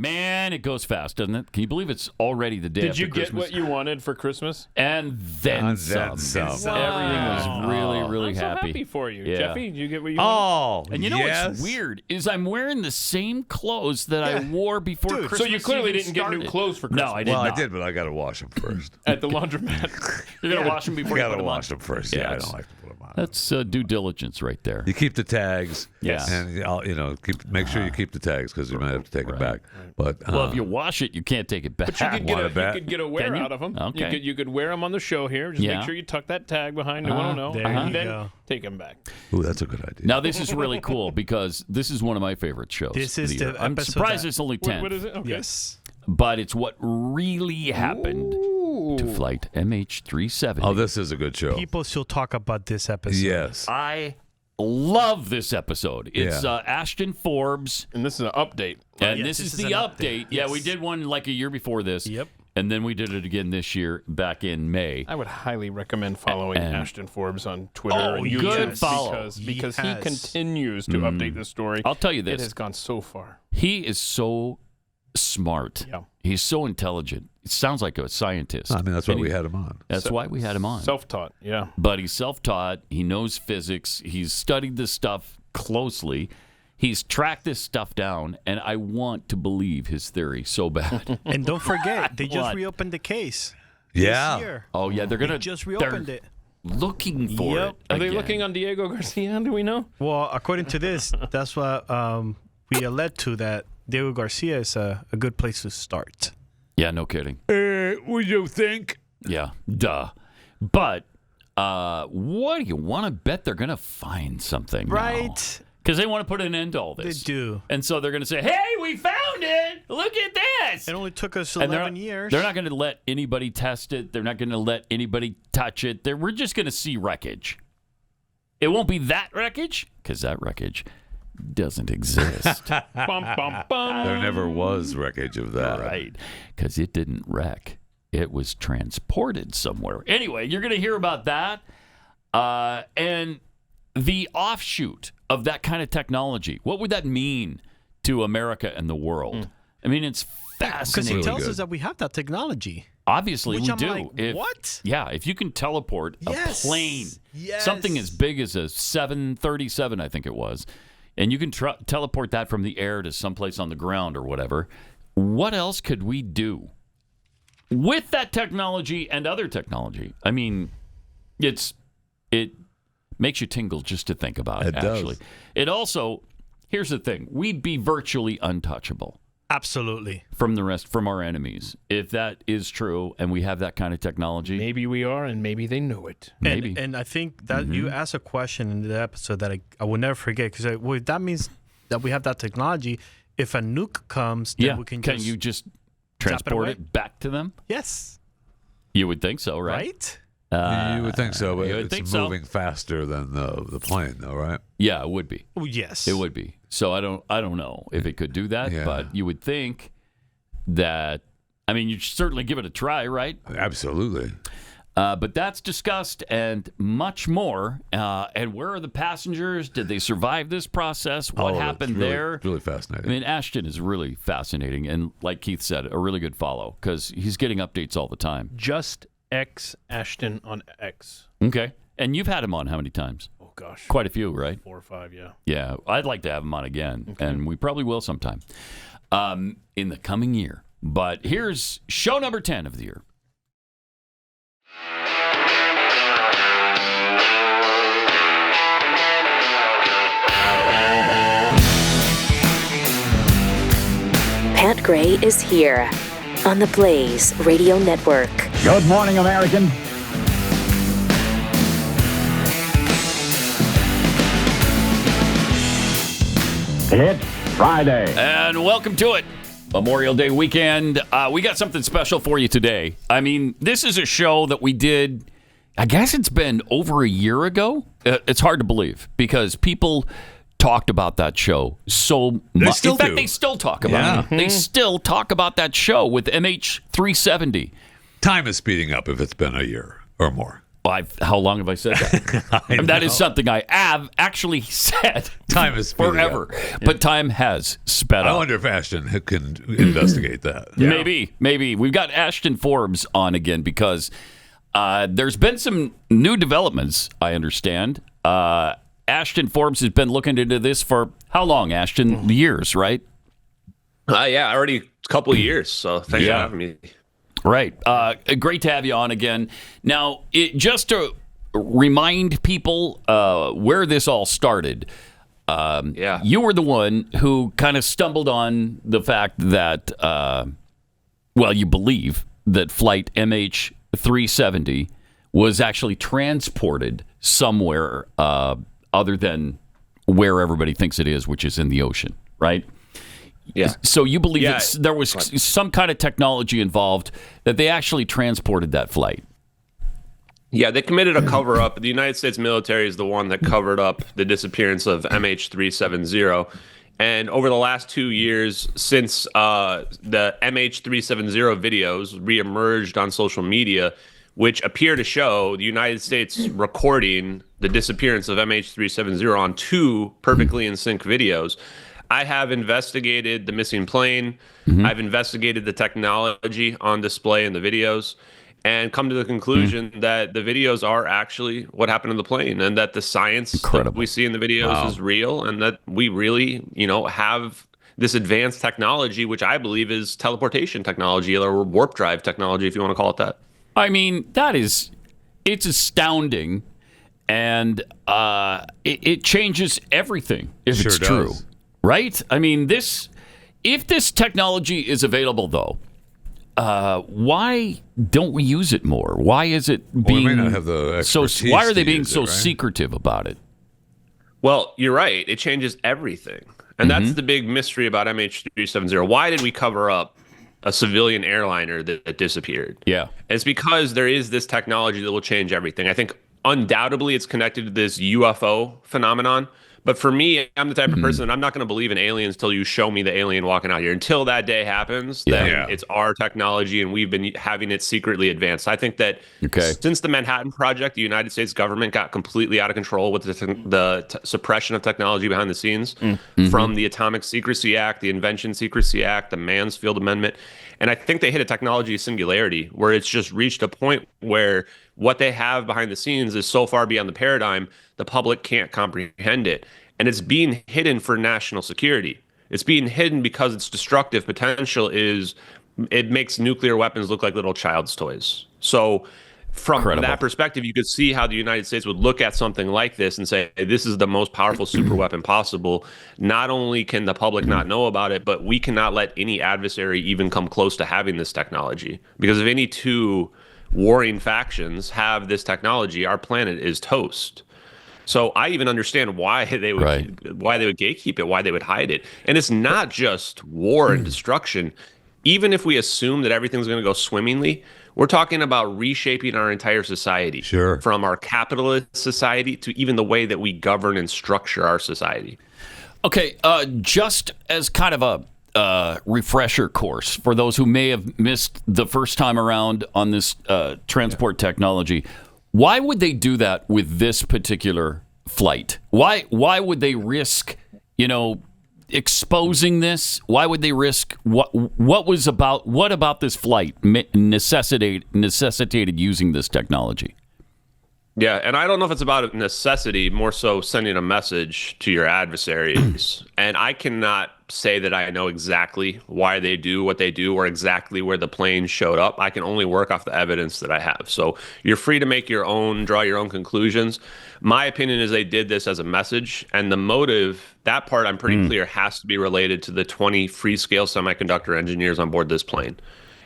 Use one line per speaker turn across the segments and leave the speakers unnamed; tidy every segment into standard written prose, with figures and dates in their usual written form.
Man, it goes fast, doesn't it? Can you believe it's already the day after Christmas?
Did you get what you wanted for Christmas?
And then some. Everything was really, really
I'm
happy.
so happy for you.
Yeah.
Jeffy, did you get what you wanted?
And you know what's weird is I'm wearing the same clothes that I wore before Christmas.
So you clearly
even
didn't
started.
get new clothes for Christmas.
No, I did not.
I did, but I got to wash them first.
At the laundromat.
You're going to wash them before you put them on?
I got to wash them first. Yeah, I don't like to put them on.
That's due diligence right there.
You keep the tags.
Yes.
And, make sure you keep the tags because you might have to take it back. But
well, if you wash it, you can't take it back.
But you could get a wear out of them.
Okay.
You could wear them on the show here. Just make sure you tuck that tag behind. No one will know.
There
And
you
then
go.
take them back.
Ooh, that's a good idea.
Now, this is really cool because this is one of my favorite shows.
This is the
I'm
episode
surprised
that-
it's only 10.
What is it? Okay.
Yes.
But it's what really happened to Flight MH370.
Oh, this is a good show.
People still talk about this episode.
Yes.
I love this episode. It's Ashton Forbes.
And this is an update.
And
Yes,
this is
an
the update. Yeah,
Yes.
we did one like a year before this.
Yep.
And then we did it again this year, back in May.
I would highly recommend following Ashton Forbes on Twitter and YouTube
good follow.
because he
Yes.
continues to update the story.
I'll tell you this.
It has gone so far.
He is so smart.
Yeah.
He's so intelligent. He sounds like a scientist.
I mean, that's why
And
we had him on.
That's why we had him on.
Self-taught, yeah.
But he's self-taught. He knows physics. He's studied this stuff closely. He's tracked this stuff down, and I want to believe his theory so bad.
And don't forget, they just
What?
reopened the case.
Yeah.
This year.
Oh, yeah, they're going
They
to
just reopened it.
looking for
Yep.
it.
Are they
again.
looking on Diego Garcia? Do we know?
Well, according to this, that's what we led to, that Diego Garcia is a good place to start.
Yeah, no kidding.
What do you think?
Yeah, duh. But what do you want to bet they're going to find something
Right?
Because they want to put an end to all this.
They do.
And so they're going to say, hey, we found it. Look at this.
It only took us
And
11 years.
They're not going to let anybody test it. They're not going to let anybody touch it. We're just going to see wreckage. It won't be that wreckage because that wreckage doesn't exist.
Bum, bum, bum.
There never was wreckage of that.
Right. Because it didn't wreck. It was transported somewhere. Anyway, you're going to hear about that. And the offshoot of that kind of technology. What would that mean to America and the world? I mean, it's
Because
fascinating.
it tells us that we have that technology.
Obviously,
Which
we
I'm
do.
like, what?
Yeah, if you can teleport
Yes.
a plane,
Yes.
something as big as a 737, I think it was, and you can teleport that from the air to someplace on the ground or whatever, what else could we do with that technology and other technology? I mean, it makes you tingle just to think about it,
It does.
actually. It also, here's the thing, we'd be virtually untouchable
Absolutely.
from our enemies. If that is true and we have that kind of technology,
Maybe we are, and maybe they know it.
maybe.
And I think that you asked a question in the episode that I will never forget, because that means that we have that technology. If a nuke comes, then we can just...
you just transport
away?
it back to them?
Yes.
You would think so, right?
Right?
You would think so, but
you would
it's
think so.
moving faster than the plane, though, right?
Yeah, it would be.
Oh, yes.
It would be. So I don't know if it could do that,
Yeah.
but you would think that. I mean, you'd certainly give it a try, right?
Absolutely.
But that's discussed and much more. And where are the passengers? Did they survive this process? What happened
it's really,
there?
Really fascinating.
I mean, Ashton is really fascinating, and like Keith said, a really good follow because he's getting updates all the time.
Just X Ashton on X.
Okay, and you've had him on how many times?
Oh, gosh.
Quite a few, right?
4 or 5, yeah.
Yeah, I'd like to have him on again, and we probably will sometime in the coming year. But here's show number 10 of the year.
Pat Gray is here on the Blaze Radio Network.
Good morning, American. It's Friday.
And welcome to it. Memorial Day weekend. We got something special for you today. I mean, this is a show that we did, I guess it's been over a year ago. It's hard to believe because people talked about that show so much. In fact, they still talk about it. They still talk about that show with MH370.
Time is speeding up if it's been a year or more.
How long have I said that? And that is something I have actually said.
Time is speeding
forever,
up.
but time has sped
I
up.
wonder if Ashton can investigate that.
Maybe we've got Ashton Forbes on again because there's been some new developments. I understand. Ashton Forbes has been looking into this for how long? Ashton, years, right?
Yeah, already a couple of years. So thanks for having me.
Right. Great to have you on again. Now, just to remind people where this all started, you were the one who kind of stumbled on the fact that, you believe that flight MH370 was actually transported somewhere other than where everybody thinks it is, which is in the ocean, right?
Yeah.
So you believe that there was some kind of technology involved that they actually transported that flight?
Yeah, they committed a cover-up. The United States military is the one that covered up the disappearance of MH370. And over the last 2 years, since the MH370 videos reemerged on social media, which appear to show the United States recording the disappearance of MH370 on 2 perfectly in sync videos, I have investigated the missing plane. I've investigated the technology on display in the videos and come to the conclusion that the videos are actually what happened in the plane and that the science that we see in the videos is real and that we really, have this advanced technology, which I believe is teleportation technology or warp drive technology, if you want to call it that.
I mean, it's astounding and it changes everything if it's true.
Does.
Right? I mean, if this technology is available, though, why don't we use it more? Why is it being
we may not have the expertise
why are they
to
being
use
so
it, right?
secretive about it?
Well, you're right. It changes everything. And that's the big mystery about MH370. Why did we cover up a civilian airliner that disappeared?
Yeah.
It's because there is this technology that will change everything. I think undoubtedly it's connected to this UFO phenomenon. But for me, I'm the type of person that I'm not going to believe in aliens until you show me the alien walking out here. Until that day happens, then it's our technology and we've been having it secretly advanced. I think that since the Manhattan Project, the United States government got completely out of control with the suppression of technology behind the scenes from the Atomic Secrecy Act, the Invention Secrecy Act, the Mansfield Amendment. And I think they hit a technology singularity where it's just reached a point where what they have behind the scenes is so far beyond the paradigm, the public can't comprehend it. And it's being hidden for national security. It's being hidden because its destructive potential it makes nuclear weapons look like little child's toys. So from that perspective, you could see how the United States would look at something like this and say, hey, this is the most powerful super weapon possible. Not only can the public not know about it, but we cannot let any adversary even come close to having this technology. Because if any 2 warring factions have this technology, our planet is toast. So I even understand why they would gatekeep it, why they would hide it. And it's not just war and destruction. Even if we assume that everything's going to go swimmingly, we're talking about reshaping our entire society.
Sure.
From our capitalist society to even the way that we govern and structure our society.
Okay, just as kind of a refresher course for those who may have missed the first time around on this transport technology, why would they do that with this particular flight? Why would they risk, exposing this? Why would they risk what about this flight necessitated using this technology?
Yeah, and I don't know if it's about necessity, more so sending a message to your adversaries. And I cannot say that I know exactly why they do what they do or exactly where the plane showed up. I can only work off the evidence that I have. So you're free to make draw your own conclusions. My opinion is they did this as a message, and the motive, that part I'm pretty clear, has to be related to the 20 free-scale semiconductor engineers on board this plane.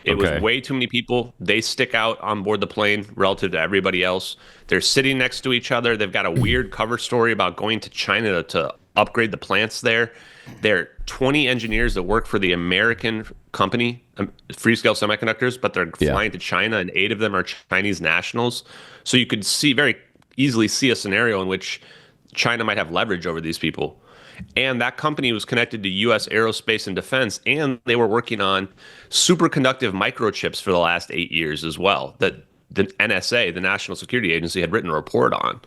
It was way too many people. They stick out on board the plane relative to everybody else. They're sitting next to each other. They've got a weird cover story about going to China to upgrade the plants there. There are 20 engineers that work for the American company, Freescale Semiconductors, but they're flying to China, and 8 of them are Chinese nationals. So you could very easily see a scenario in which China might have leverage over these people. And that company was connected to U.S. aerospace and defense, and they were working on superconductive microchips for the last 8 years as well that the NSA, the National Security Agency, had written a report on.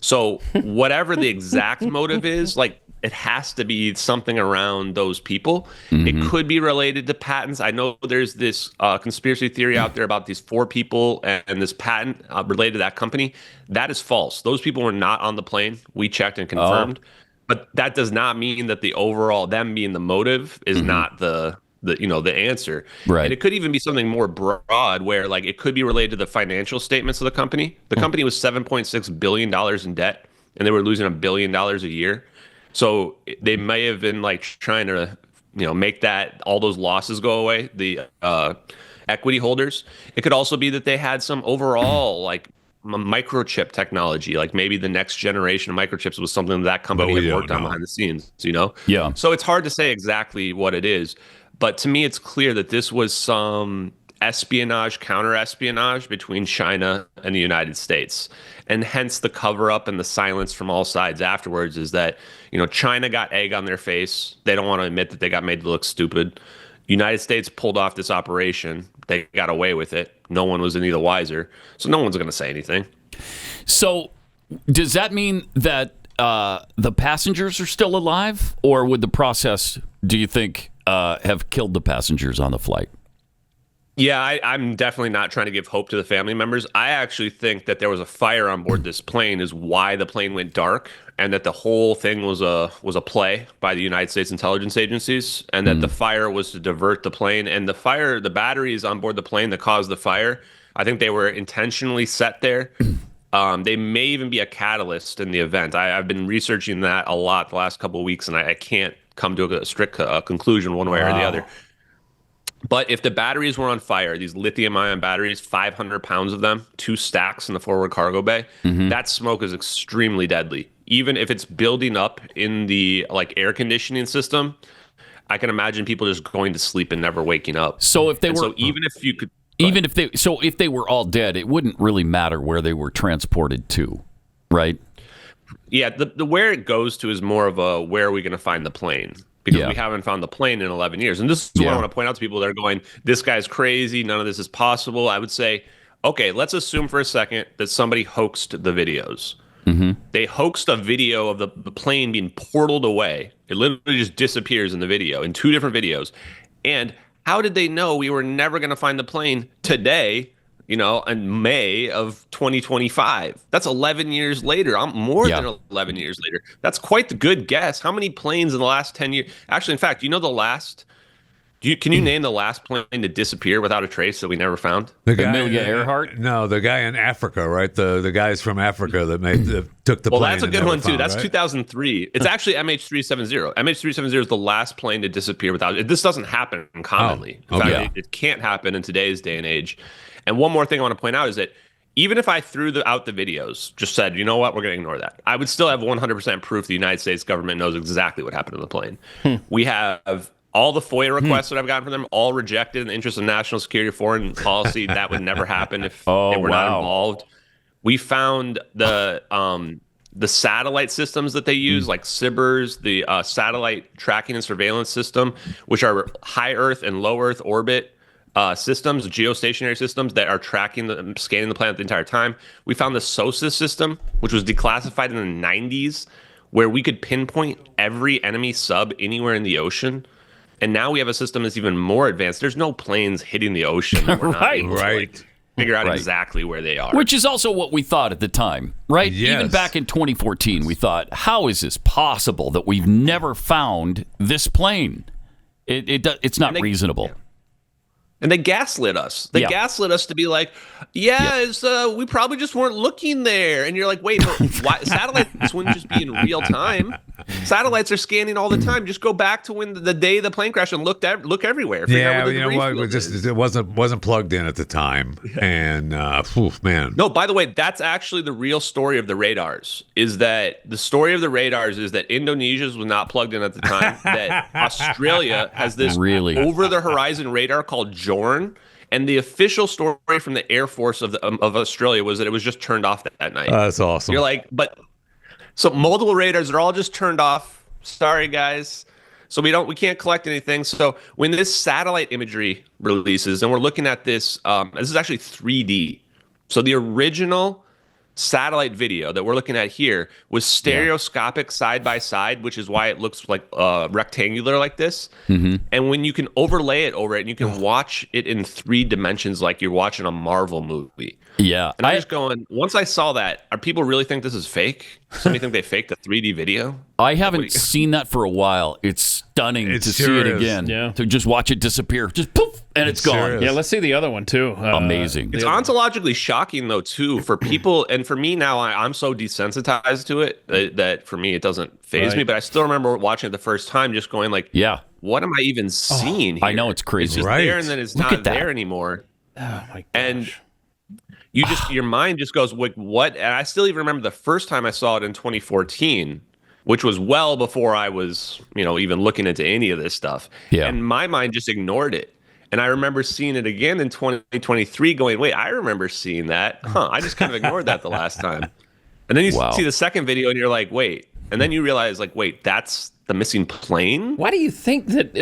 So whatever the exact motive is, like, it has to be something around those people. It could be related to patents. I know there's this conspiracy theory out there about these 4 people and this patent related to that company. That is false. Those people were not on the plane. We checked and confirmed. But that does not mean that the overall, them being the motive, is not the answer.
Right.
And it could even be something more broad, where like it could be related to the financial statements of the company. The company was $7.6 billion in debt, and they were losing $1 billion a year. So they may have been like trying to, make that, all those losses go away, the equity holders. It could also be that they had some overall like microchip technology, like maybe the next generation of microchips was something that company had worked on behind the scenes,
Yeah.
So it's hard to say exactly what it is, but to me, it's clear that this was some espionage, counter-espionage between China and the United States. And hence the cover-up and the silence from all sides afterwards is that, China got egg on their face. They don't want to admit that they got made to look stupid. United States pulled off this operation. They got away with it. No one was any the wiser. So no one's going to say anything.
So does that mean that the passengers are still alive? Or would the process, do you think, have killed the passengers on the flight?
Yeah, I'm definitely not trying to give hope to the family members. I actually think that there was a fire on board this plane is why the plane went dark, and that the whole thing was a play by the United States intelligence agencies, and that the fire was to divert the plane. And the batteries on board the plane that caused the fire, I think they were intentionally set there. They may even be a catalyst in the event. I've been researching that a lot the last couple of weeks, and I can't come to a strict conclusion one way or the other. But if the batteries were on fire, these lithium-ion batteries, 500 pounds of them, 2 stacks in the forward cargo bay, that smoke is extremely deadly. Even if it's building up in the air conditioning system, I can imagine people just going to sleep and never waking up.
So if if they were all dead, it wouldn't really matter where they were transported to, right?
Yeah, the where it goes to is more of a where are we going to find the plane? Because we haven't found the plane in 11 years. And this is what I want to point out to people that are going, this guy's crazy, none of this is possible. I would say, okay, let's assume for a second that somebody hoaxed the videos. They hoaxed a video of the plane being portaled away. It literally just disappears in the video, in 2 different videos. And how did they know we were never going to find the plane today, in May of 2025? That's 11 years later. More than 11 years later. That's quite the good guess. How many planes in the last 10 years? Actually, in fact, can you name the last plane to disappear without a trace that we never found?
Amelia Earhart?
No, the guy in Africa, right? The guys from Africa that took the plane.
Well, that's a good one, too. That's
right?
2003. It's actually MH370. MH370 is the last plane to disappear without it. This doesn't happen commonly. In fact, it can't happen in today's day and age. And one more thing I want to point out is that even if I threw out the videos, just said, you know what, we're going to ignore that, I would still have 100% proof the United States government knows exactly what happened to the plane. We have all the FOIA requests that I've gotten from them, all rejected in the interest of national security, foreign policy. That would never happen if they were not involved. We found the satellite systems that they use, like SIBRs, the satellite tracking and surveillance system, which are high Earth and low Earth orbit systems, geostationary systems that are scanning the planet the entire time. We found the SOSUS system, which was declassified in the 90s, where we could pinpoint every enemy sub anywhere in the ocean. And now we have a system that's even more advanced. There's no planes hitting the ocean that we're not able to figure out exactly where they are.
Which is also what we thought at the time, right?
Yes.
Even back in 2014, we thought, how is this possible that we've never found this plane? It's not reasonable.
Yeah. And they gaslit us. They gaslit us to be like, we probably just weren't looking there. And you're like, wait, but why? Satellites wouldn't just be in real time. Satellites are scanning all the time. Just go back to when the day the plane crashed and look everywhere.
It wasn't plugged in at the time. And man.
No, by the way, that's actually the real story of the radars. Is that the story of the radars is that Indonesia's was not plugged in at the time. That Australia has this over the horizon radar called Jorn. And the official story from the Air Force of Australia was that it was just turned off that night.
That's awesome.
You're like, so multiple radars are all just turned off. Sorry, guys. So we can't collect anything. So when this satellite imagery releases, and we're looking at this is actually 3D. So the original satellite video that we're looking at here was stereoscopic side by side, which is why it looks like rectangular like this. And when you can overlay it over it and you can watch it in 3 dimensions like you're watching a Marvel movie.
Yeah.
And I'm just going, once I saw that, are people really think this is fake? Somebody think they faked the 3D video?
I haven't seen that for a while. It's stunning to see it again.
Yeah.
To just watch it disappear. Just poof, and it's gone.
Yeah, let's see the other one too.
Amazing.
It's ontologically shocking, though, too, for people. And for me now, I'm so desensitized to it that for me, it doesn't faze me. But I still remember watching it the first time just going like, what am I even seeing here?
I know, it's crazy.
It's just there and then it's not there anymore.
Oh, my gosh.
And you just, your mind just goes, like, what? And I still even remember the first time I saw it in 2014, which was well before I was, even looking into any of this stuff.
Yeah.
And my mind just ignored it. And I remember seeing it again in 2023 going, wait, I remember seeing that. I just kind of ignored that the last time. And then you see the second video and you're like, wait. And then you realize, like, wait, that's the missing plane?
Why do you think that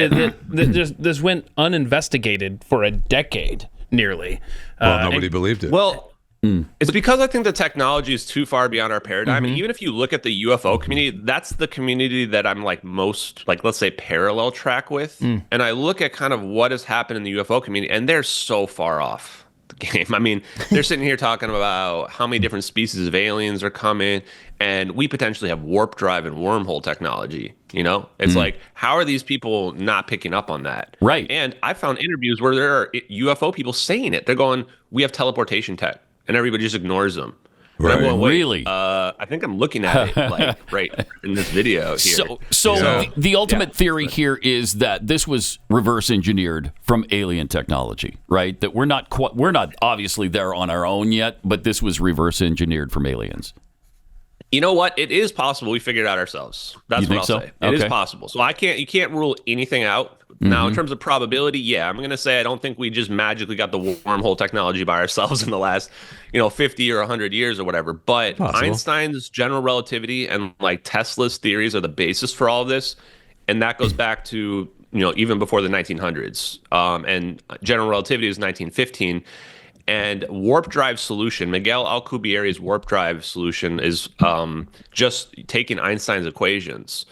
this went uninvestigated for a decade, nearly?
Well, nobody believed it.
Well, it's because I think the technology is too far beyond our paradigm. And even if you look at the UFO community, that's the community that I'm like most, like, let's say, parallel track with. And I look at kind of what has happened in the UFO community, and they're so far off the game. I mean, they're sitting here talking about how many different species of aliens are coming, and we potentially have warp drive and wormhole technology. It's like, how are these people not picking up on that?
Right.
And I found interviews where there are UFO people saying it. They're going, we have teleportation tech. And everybody just ignores them.
Right.
I'm going, wait,
Really?
I think I'm looking at it like right in this video here.
So the ultimate theory here is that this was reverse engineered from alien technology, right? That we're not obviously there on our own yet, but this was reverse engineered from aliens.
You know what? It is possible we figured it out ourselves. That's what I'll say. It is possible. So you can't rule anything out. Now, in terms of probability, I'm going to say I don't think we just magically got the wormhole technology by ourselves in the last, 50 or 100 years or whatever. But Einstein's general relativity and like Tesla's theories are the basis for all of this. And that goes back to, even before the 1900s. And general relativity is 1915. And warp drive solution, Miguel Alcubierre's warp drive solution is just taking Einstein's equations.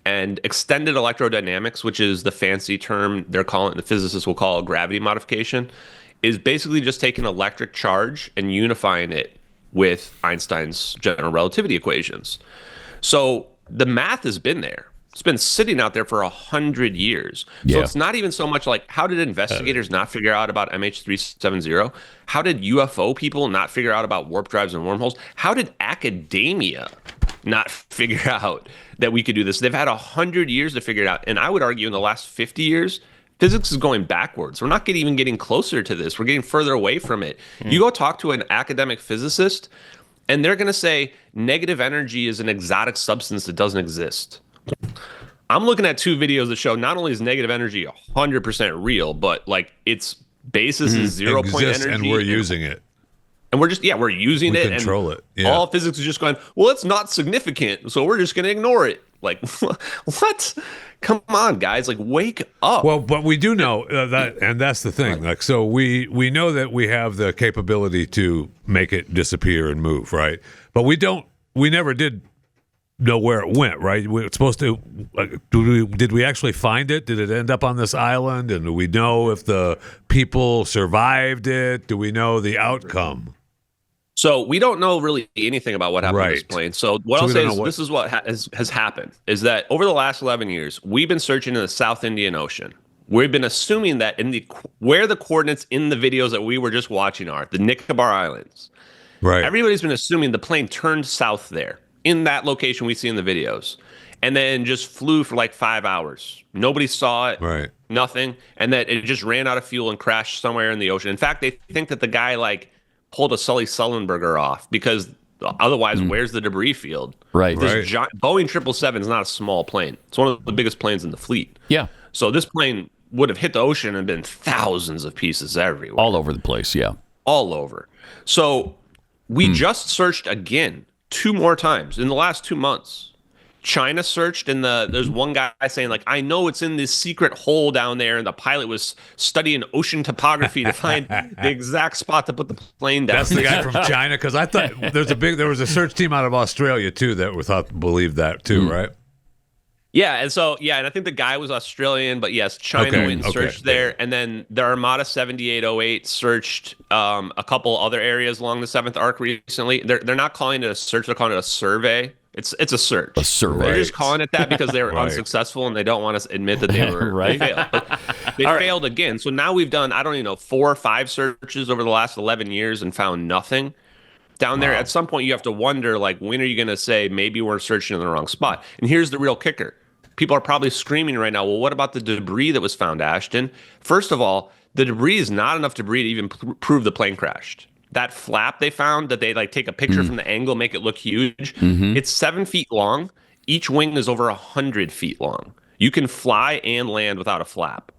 And extended electrodynamics, which is the fancy term the physicists will call gravity modification, is basically just taking electric charge and unifying it with Einstein's general relativity equations. So the math has been there. It's been sitting out there for 100 years. So it's not even so much like, how did investigators not figure out about MH370? How did UFO people not figure out about warp drives and wormholes? How did academia not figure out that we could do this? They've had 100 years to figure it out. And I would argue in the last 50 years, physics is going backwards. We're not even getting closer to this. We're getting further away from it. You go talk to an academic physicist, and they're going to say negative energy is an exotic substance that doesn't exist. I'm looking at 2 videos that show not only is negative energy 100% real, but like its basis is 0 point energy.
And we're using it.
And we're just, we're using it.
Control
and
it. Yeah.
All physics is just going, well, it's not significant, so we're just going to ignore it. Like, what? Come on, guys. Like, wake up.
Well, but we do know that, and that's the thing. Like, so we know that we have the capability to make it disappear and move, right? But we never did know where it went, right? We're supposed to. Did we actually find it? Did it end up on this island? And do we know if the people survived it? Do we know the outcome?
So we don't know really anything about what happened to this plane. So what I'll say is this is what has happened, is that over the last 11 years, we've been searching in the South Indian Ocean. We've been assuming that where the coordinates in the videos that we were just watching are, the Nicobar Islands.
Right.
Everybody's been assuming the plane turned south there, in that location we see in the videos, and then just flew for like 5 hours. Nobody saw it.
Right.
Nothing. And that it just ran out of fuel and crashed somewhere in the ocean. In fact, they think that the guy pulled a Sully Sullenberger off, because otherwise, where's the debris field?
Right.
This Boeing 777 is not a small plane. It's one of the biggest planes in the fleet.
Yeah.
So this plane would have hit the ocean and been thousands of pieces everywhere.
All over the place, yeah.
All over. So we just searched again 2 more times in the last 2 months China searched, and there's one guy saying like, I know it's in this secret hole down there, and the pilot was studying ocean topography to find the exact spot to put the plane down.
That's the guy from China, because I thought there was a search team out of Australia too that believed that too, right?
Yeah, and I think the guy was Australian, but yes, China went and searched there, and then the Armada 7808 searched a couple other areas along the 7th Arc recently. They're not calling it a search; they're calling it a survey. It's a search.
A survey.
They're just calling it that because they were unsuccessful and they don't want to admit that they were they failed. But they failed again. So now we've done 4 or 5 searches over the last 11 years and found nothing. Down there, at some point, you have to wonder, like, when are you going to say maybe we're searching in the wrong spot? And here's the real kicker. People are probably screaming right now, well, what about the debris that was found, Ashton? First of all, the debris is not enough debris to even prove the plane crashed. That flap they found that they take a picture from the angle, make it look huge. It's 7 feet long. Each wing is over 100 feet long. You can fly and land without a flap.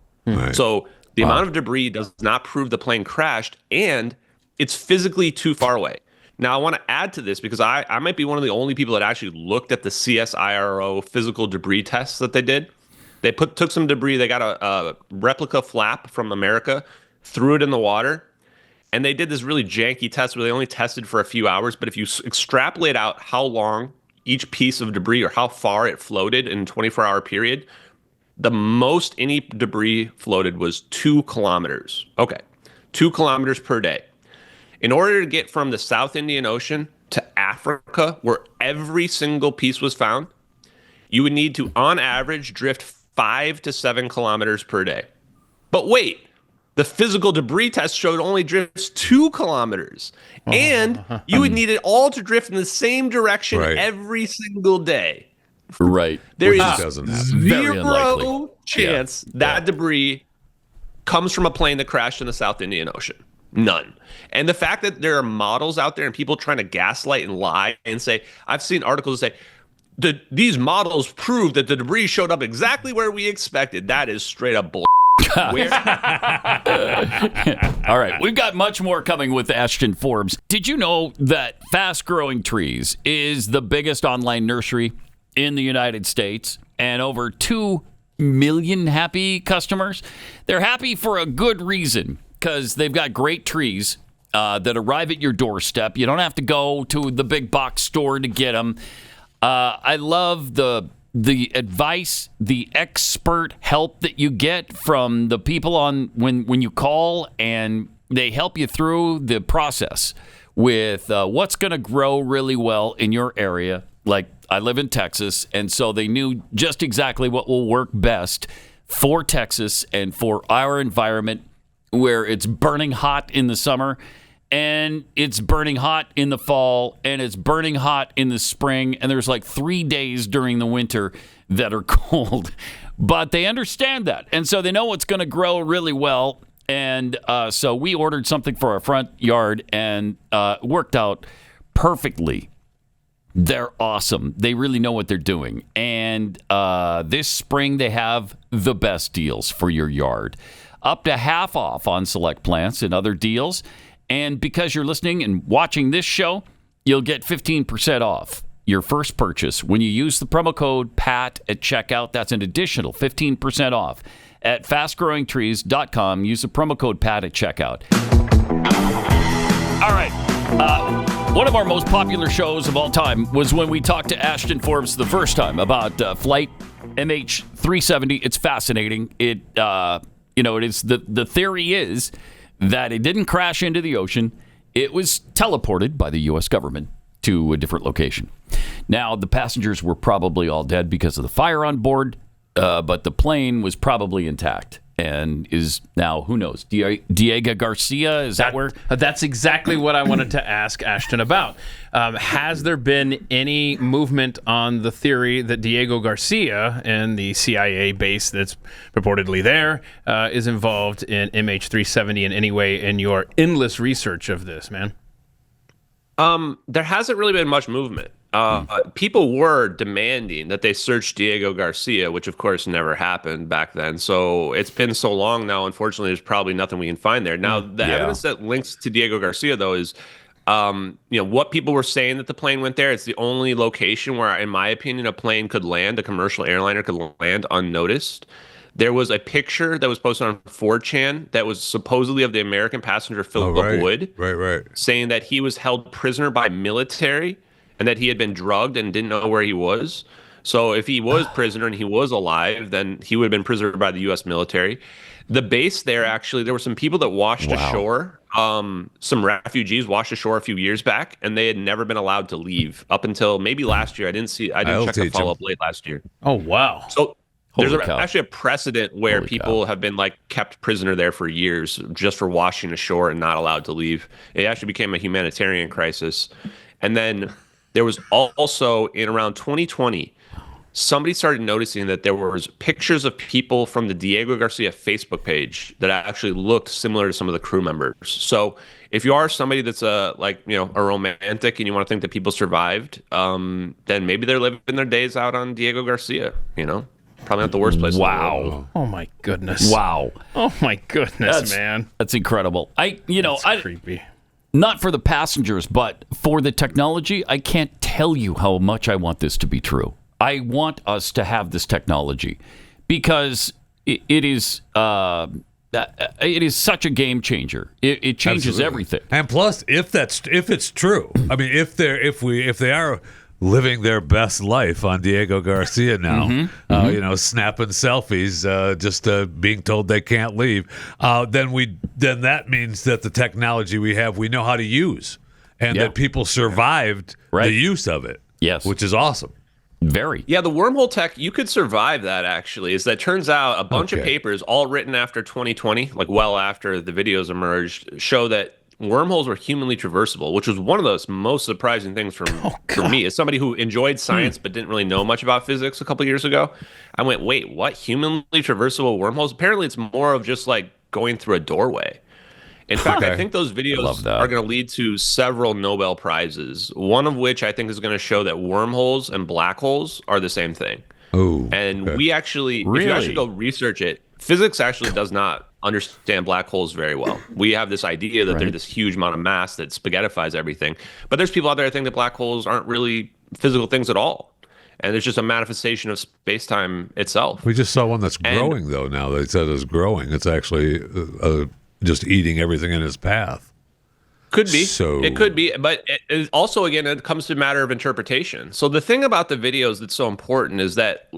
So the amount of debris does not prove the plane crashed, and it's physically too far away. Now, I want to add to this because I might be one of the only people that actually looked at the CSIRO physical debris tests that they did. They took some debris. They got a replica flap from America, threw it in the water, and they did this really janky test where they only tested for a few hours. But if you extrapolate out how long each piece of debris or how far it floated in a 24-hour period, the most any debris floated was 2 kilometers. Okay, 2 kilometers per day. In order to get from the South Indian Ocean to Africa, where every single piece was found, you would need to, on average, drift 5 to 7 kilometers per day. But wait, the physical debris test showed only drifts 2 kilometers. And you would need it all to drift in the same direction every single day.
Right.
There
Which
is
doesn't happen.
Very unlikely.
Zero chance that debris comes from a plane that crashed in the South Indian Ocean. None. And the fact that there are models out there and people trying to gaslight and lie and say, I've seen articles that say, these models prove that the debris showed up exactly where we expected. That is straight up bull.
All right, we've got much more coming with Ashton Forbes. Did you know that Fast Growing Trees is the biggest online nursery in the United States and over 2 million happy customers? They're happy for a good reason because they've got great trees that arrive at your doorstep. You don't have to go to the big box store to get them. I love the advice, the expert help that you get from the people on when you call, and they help you through the process with what's going to grow really well in your area. Like, I live in Texas, and so they knew just exactly what will work best for Texas and for our environment, where it's burning hot in the summer, and it's burning hot in the fall, and it's burning hot in the spring, and there's like 3 days during the winter that are cold. But they understand that, and so they know what's going to grow really well. And so we ordered something for our front yard, and worked out perfectly. They're awesome. They really know what they're doing. And this spring, they have the best deals for your yard. Up to half off on select plants and other deals. And because you're listening and watching this show, you'll get 15% off your first purchase when you use the promo code PAT at checkout. That's an additional 15% off at fastgrowingtrees.com. Use the promo code PAT at checkout. All right. One of our most popular shows of all time was when we talked to Ashton Forbes the first time about flight MH370. It's fascinating. It is the theory is that it didn't crash into the ocean. It was teleported by the U.S. government to a different location. Now, the passengers were probably all dead because of the fire on board, but the plane was probably intact and is now, who knows, Diego Garcia? Is that where?
That's exactly what I wanted to ask Ashton about. Has there been any movement on the theory that Diego Garcia and the CIA base that's purportedly there is involved in MH370 in any way in your endless research of this, man?
There hasn't really been much movement. People were demanding that they search Diego Garcia, which of course never happened back then. So it's been so long now. Unfortunately, there's probably nothing we can find there. Now, the evidence that links to Diego Garcia, though, is What people were saying that the plane went there. It's the only location where, in my opinion, a plane could land, a commercial airliner could land unnoticed. There was a picture that was posted on 4chan that was supposedly of the American passenger Philip Wood, saying that he was held prisoner by military and that he had been drugged and didn't know where he was. So if he was prisoner and he was alive, then he would have been prisoner by the U.S. military. The base there, actually, there were some people that washed ashore. Some refugees washed ashore a few years back, and they had never been allowed to leave up until maybe last year. I didn't check the follow-up late last year.
Oh, wow.
So there's actually a precedent where people have been kept prisoner there for years just for washing ashore and not allowed to leave. It actually became a humanitarian crisis. And then there was also in around 2020, somebody started noticing that there was pictures of people from the Diego Garcia Facebook page that actually looked similar to some of the crew members. So if you are somebody that's a romantic and you want to think that people survived, then maybe they're living their days out on Diego Garcia, Probably not the worst place in the world.
Oh my goodness.
Wow.
Oh my goodness, man.
That's incredible.
That's creepy.
Not for the passengers, but for the technology, I can't tell you how much I want this to be true. I want us to have this technology because it is such a game changer. It changes everything.
And plus, if it's true, I mean, if they are living their best life on Diego Garcia now, snapping selfies, just being told they can't leave, then that means that the technology we have, we know how to use, and that people survived the use of it.
Yes,
which is awesome.
Very.
Yeah, the wormhole tech, you could survive that, actually. Is that turns out a bunch of papers, all written after 2020, well after the videos emerged, show that wormholes were humanly traversable, which was one of those most surprising things for me. As somebody who enjoyed science but didn't really know much about physics a couple years ago, I went, wait, what? Humanly traversable wormholes? Apparently it's more of just going through a doorway. In fact, I think those videos are going to lead to several Nobel Prizes, one of which I think is going to show that wormholes and black holes are the same thing. We actually, if you actually go research it, physics actually does not understand black holes very well. We have this idea that they're this huge amount of mass that spaghettifies everything. But there's people out there that think that black holes aren't really physical things at all. And it's just a manifestation of space-time itself.
We just saw one that's growing, though, now. They said it's growing. It's actually just eating everything in its path.
Could be. It could be. But it also, again, it comes to a matter of interpretation. So the thing about the videos that's so important is that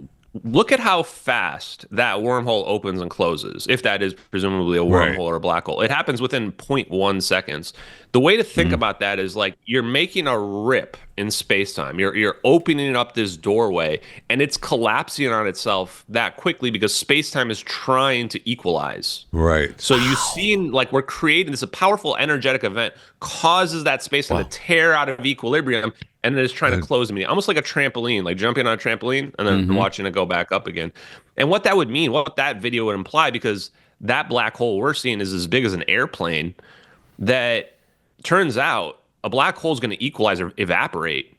look at how fast that wormhole opens and closes, if that is presumably a wormhole or a black hole. It happens within 0.1 seconds. The way to think about that is you're making a rip in space-time. You're opening up this doorway, and it's collapsing on itself that quickly because space-time is trying to equalize.
Right.
So you've seen, we're creating this, a powerful energetic event causes that space-time to tear out of equilibrium, and then it's trying to close immediately, almost like a trampoline, like jumping on a trampoline and then watching it go back up again. And what that would mean, what that video would imply, because that black hole we're seeing is as big as an airplane, that turns out a black hole is going to equalize or evaporate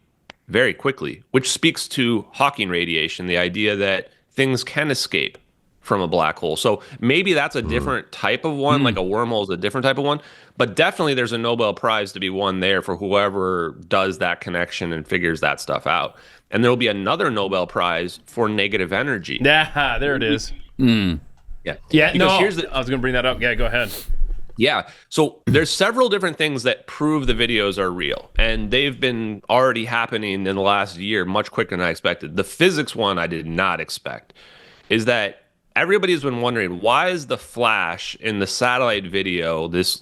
very quickly, which speaks to Hawking radiation, the idea that things can escape from a black hole. So maybe that's a different type of one, like a wormhole is a different type of one, but definitely there's a Nobel Prize to be won there for whoever does that connection and figures that stuff out. And there'll be another Nobel Prize for negative energy.
Yeah, there it is.
Yeah.
Yeah,
because
no,
I was
going to bring that up. Yeah, go ahead.
Yeah. So there's several different things that prove the videos are real, and they've been already happening in the last year much quicker than I expected. The physics one I did not expect is that everybody's been wondering, why is the flash in the satellite video this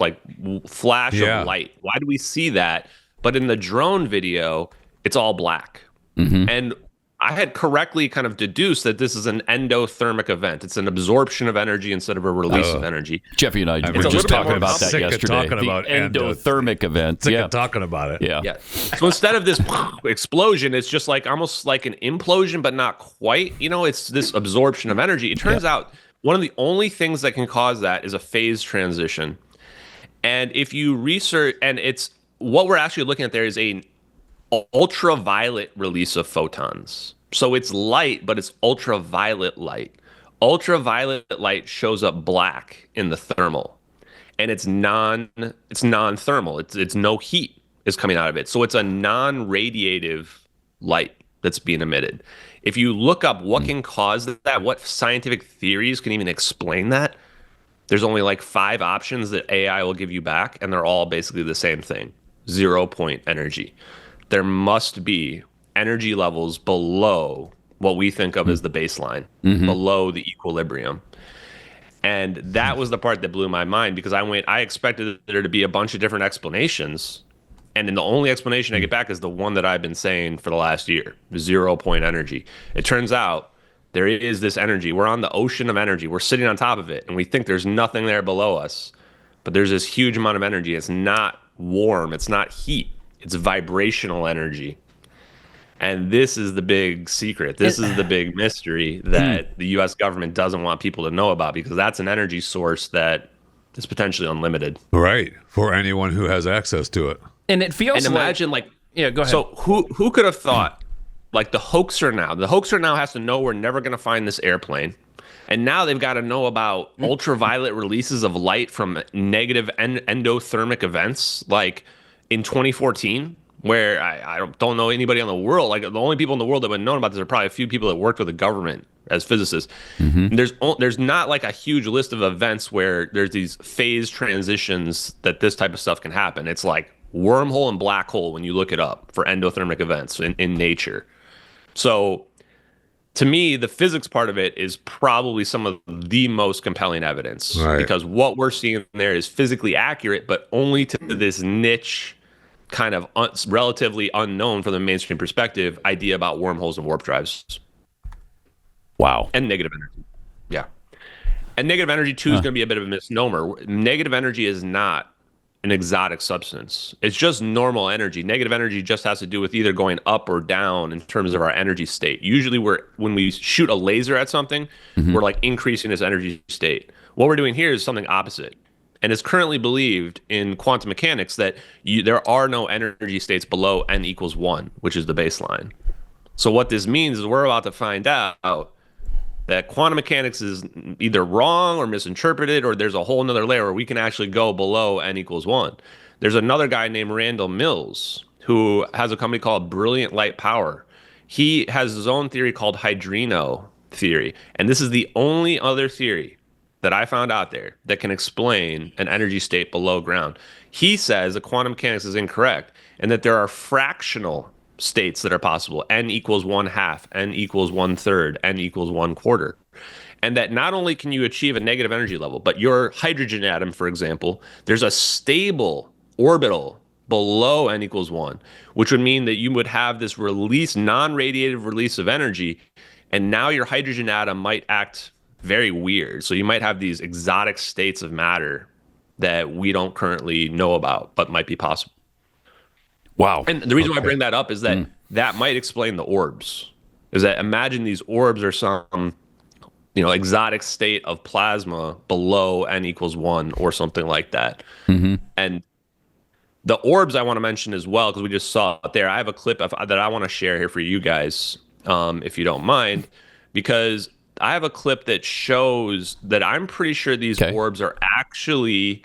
flash of light? Why do we see that? But in the drone video, it's all black. And I had correctly kind of deduced that this is an endothermic event. It's an absorption of energy instead of a release of energy.
Jeffy and I were just talking about that yesterday.
Talking about
endothermic event.
Sick of talking about it.
Yeah.
So instead of this explosion, it's just almost like an implosion, but not quite. It's this absorption of energy. It turns out one of the only things that can cause that is a phase transition. And if you research, and it's what we're actually looking at there is a ultraviolet release of photons. So it's light, but it's ultraviolet light. Ultraviolet light shows up black in the thermal, and it's non-thermal. It's no heat. is coming out of it. So it's a non-radiative light that's being emitted. If you look up what can cause that, what scientific theories can even explain that, there's only like 5 options that AI will give you back, and they're all basically the same thing: 0-point energy. There must be energy levels below what we think of as the baseline, below the equilibrium. And that was the part that blew my mind, because I expected there to be a bunch of different explanations. And then the only explanation I get back is the one that I've been saying for the last year: 0-point energy. It turns out there is this energy. We're on the ocean of energy. We're sitting on top of it, and we think there's nothing there below us. But there's this huge amount of energy. It's not warm. It's not heat. It's vibrational energy. And this is the big secret. This is the big mystery that the U.S. government doesn't want people to know about, because that's an energy source that is potentially unlimited.
Right. For anyone who has access to it.
And it feels
And imagine, like,
yeah, go ahead.
So who could have thought, like, the hoaxer now has to know we're never going to find this airplane. And now they've got to know about ultraviolet releases of light from negative endothermic events, like in 2014, where I don't know anybody in the world. Like, the only people in the world that would have known about this are probably a few people that worked with the government as physicists. There's not like a huge list of events where there's these phase transitions that this type of stuff can happen. It's like wormhole and black hole when you look it up for endothermic events in nature. So to me, the physics part of it is probably some of the most compelling evidence, because what we're seeing there is physically accurate, but only to this niche, kind of relatively unknown from the mainstream perspective, idea about wormholes and warp drives.
Wow.
And negative energy. Yeah. And negative energy, too, is going to be a bit of a misnomer. Negative energy is not an exotic substance. It's just normal energy. Negative energy just has to do with either going up or down in terms of our energy state. Usually when we shoot a laser at something, we're like increasing its energy state. What we're doing here is something opposite. And it's currently believed in quantum mechanics that there are no energy states below n equals 1, which is the baseline. So what this means is we're about to find out that quantum mechanics is either wrong or misinterpreted, or there's a whole nother layer where we can actually go below n equals 1. There's another guy named Randall Mills who has a company called Brilliant Light Power. He has his own theory called hydrino theory. And this is the only other theory that I found out there that can explain an energy state below ground. He says that quantum mechanics is incorrect and that there are fractional states that are possible: n equals 1/2, n equals 1/3, n equals 1/4. And that not only can you achieve a negative energy level, but your hydrogen atom, for example, there's a stable orbital below n equals 1, which would mean that you would have this release, non-radiative release of energy, and now your hydrogen atom might act very weird. So you might have these exotic states of matter that we don't currently know about, but might be possible.
Wow.
And the reason why I bring that up is that that might explain the orbs. Is that, imagine these orbs are some, exotic state of plasma below n equals 1 or something like that. And the orbs I want to mention as well, because we just saw it there. I have a clip that I want to share here for you guys, if you don't mind, because I have a clip that shows that I'm pretty sure these orbs are actually,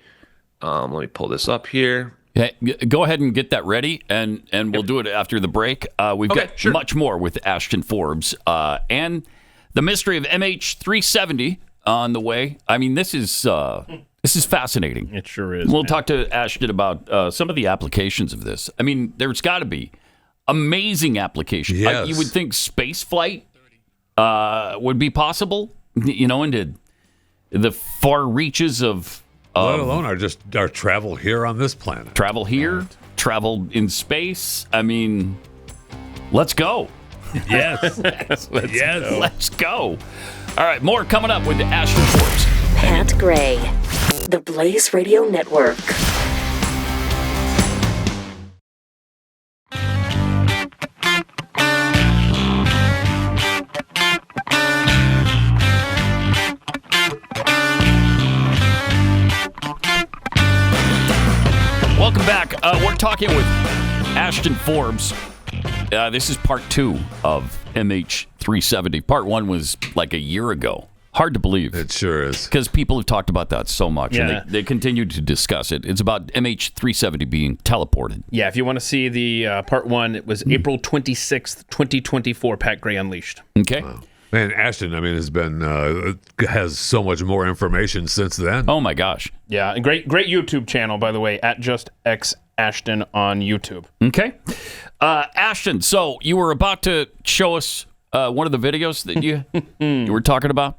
let me pull this up here.
Yeah, go ahead and get that ready, and we'll do it after the break. We've got much more with Ashton Forbes and the mystery of MH370 on the way. I mean, this is fascinating.
It sure is.
We'll talk to Ashton about some of the applications of this. I mean, there's got to be amazing applications.
Yes.
You would think space flight would be possible, into the far reaches of...
let alone our travel here on this planet.
Travel here, travel in space. I mean, let's go.
Yes.
Let's go. All right, more coming up with Ashton Forbes.
Pat Gray, the Blaze Radio Network.
Welcome back. We're talking with Ashton Forbes. This is part 2 of MH370. Part 1 was like a year ago. Hard to believe.
It sure is.
Because people have talked about that so much,
Yeah.
and they continue to discuss it. It's about MH370 being teleported.
Yeah, if you want to see the part 1, it was April 26th, 2024, Pat Gray Unleashed.
Okay.
Man, Ashton, I mean, has so much more information since then.
Oh my gosh.
Yeah, and great YouTube channel, by the way, at Just X Ashton on YouTube.
Okay. Ashton, so you were about to show us one of the videos that you were talking about?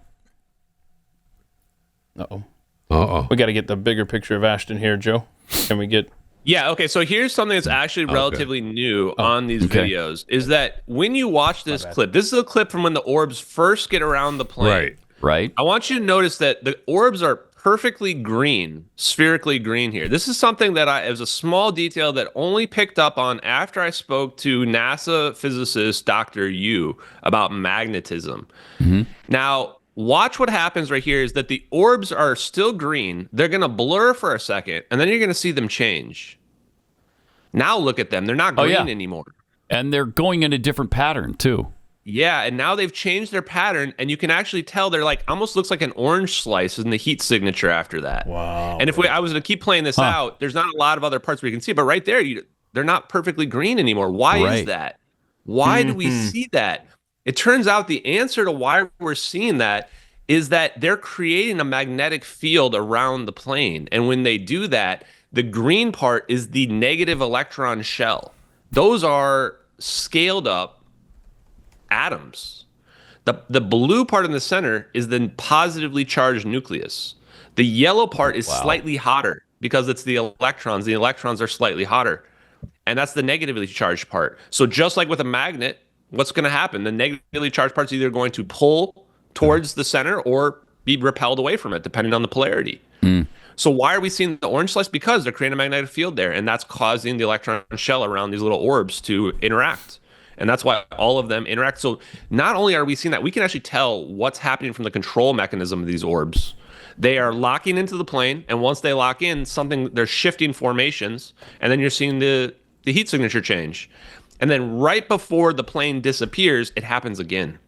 Uh-oh. We got to get the bigger picture of Ashton here, Joe. Can we get...
Yeah, okay, so here's something that's actually relatively new on these videos, is that when you watch this clip, this is a clip from when the orbs first get around the plane.
Right.
I want you to notice that the orbs are perfectly green, spherically green here. This is something that it was a small detail that only picked up on after I spoke to NASA physicist Dr. Yu about magnetism. Now, watch what happens right here is that the orbs are still green. They're going to blur for a second, and then you're going to see them change. Now look at them. They're not green anymore.
And they're going in a different pattern, too.
Yeah, and now they've changed their pattern, and you can actually tell they're like, almost looks like an orange slice in the heat signature after that.
Wow.
And if I was going to keep playing this out, there's not a lot of other parts where you can see it, but right there, they're not perfectly green anymore. Why is that? Why do we see that? It turns out the answer to why we're seeing that is that they're creating a magnetic field around the plane. And when they do that, the green part is the negative electron shell. Those are scaled up atoms. The blue part in the center is the positively charged nucleus. The yellow part is slightly hotter because it's the electrons. The electrons are slightly hotter. And that's the negatively charged part. So just like with a magnet, what's going to happen? The negatively charged part's either going to pull towards the center or be repelled away from it, depending on the polarity. So why are we seeing the orange slice? Because they're creating a magnetic field there, and that's causing the electron shell around these little orbs to interact. And that's why all of them interact. So not only are we seeing that, we can actually tell what's happening from the control mechanism of these orbs. They are locking into the plane, and once they lock in, they're shifting formations, and then you're seeing the heat signature change. And then right before the plane disappears, it happens again.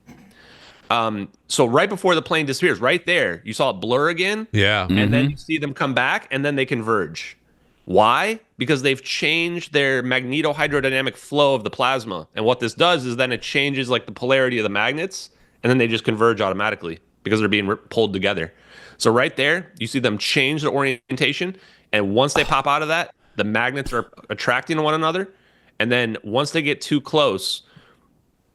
So right before the plane disappears, right there, you saw it blur again.
Yeah.
And then you see them come back, and then they converge. Why? Because they've changed their magnetohydrodynamic flow of the plasma. And what this does is then it changes like the polarity of the magnets, and then they just converge automatically because they're being pulled together. So right there, you see them change their orientation. And once they pop out of that, the magnets are attracting one another. And then once they get too close,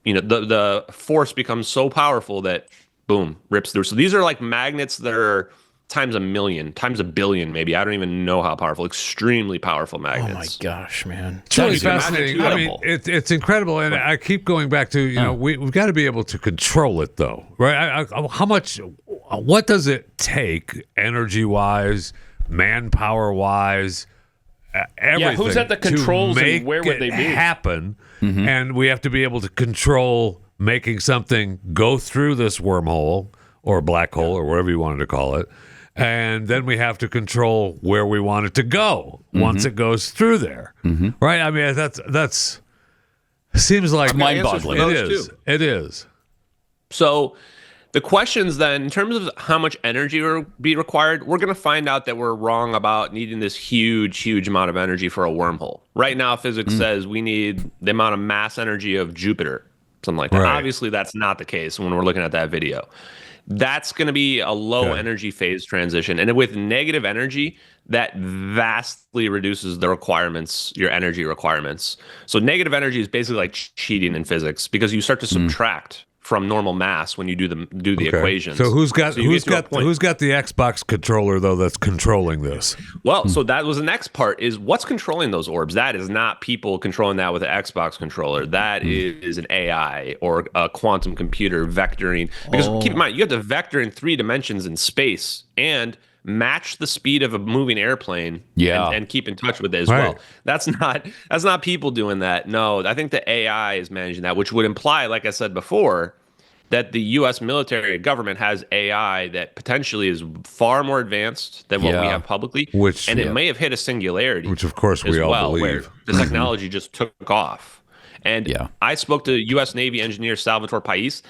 the force becomes so powerful that, boom, rips through. So these are like magnets that are times a million, times a billion, maybe. I don't even know how powerful. Extremely powerful magnets.
Oh my gosh, man!
It's really
That is
fascinating. I mean,
incredible.
it's incredible, and I keep going back to we've got to be able to control it, though, right? How much? What does it take, energy-wise, manpower-wise? Everything
who's at the controls
to
and
make
where would they
it
be?
happen, and we have to be able to control making something go through this wormhole or black hole or whatever you wanted to call it, and then we have to control where we want it to go once it goes through there, right? I mean, that's seems like
mind-boggling.
It is.
So the questions then, in terms of how much energy will be required, we're going to find out that we're wrong about needing this huge, huge amount of energy for a wormhole. Right now, physics says we need the amount of mass energy of Jupiter, something like that.
Right.
Obviously, that's not the case when we're looking at that video. That's going to be a low energy phase transition. And with negative energy, that vastly reduces the requirements, your energy requirements. So negative energy is basically like cheating in physics because you start to subtract from normal mass when you do the equations.
So who's got the
the
Xbox controller though that's controlling this?
Well, so that was the next part is what's controlling those orbs. That is not people controlling that with an Xbox controller. That is an AI or a quantum computer vectoring. Because keep in mind, you have to vector in 3 dimensions in space and match the speed of a moving airplane and keep in touch with it as well. That's not people doing that. No, I think the AI is managing that, which would imply, like I said before, that the U.S. military government has AI that potentially is far more advanced than what we have publicly, it may have hit a singularity,
which of course we all believe.
Where the technology just took off. And I spoke to U.S. Navy engineer Salvatore Pais.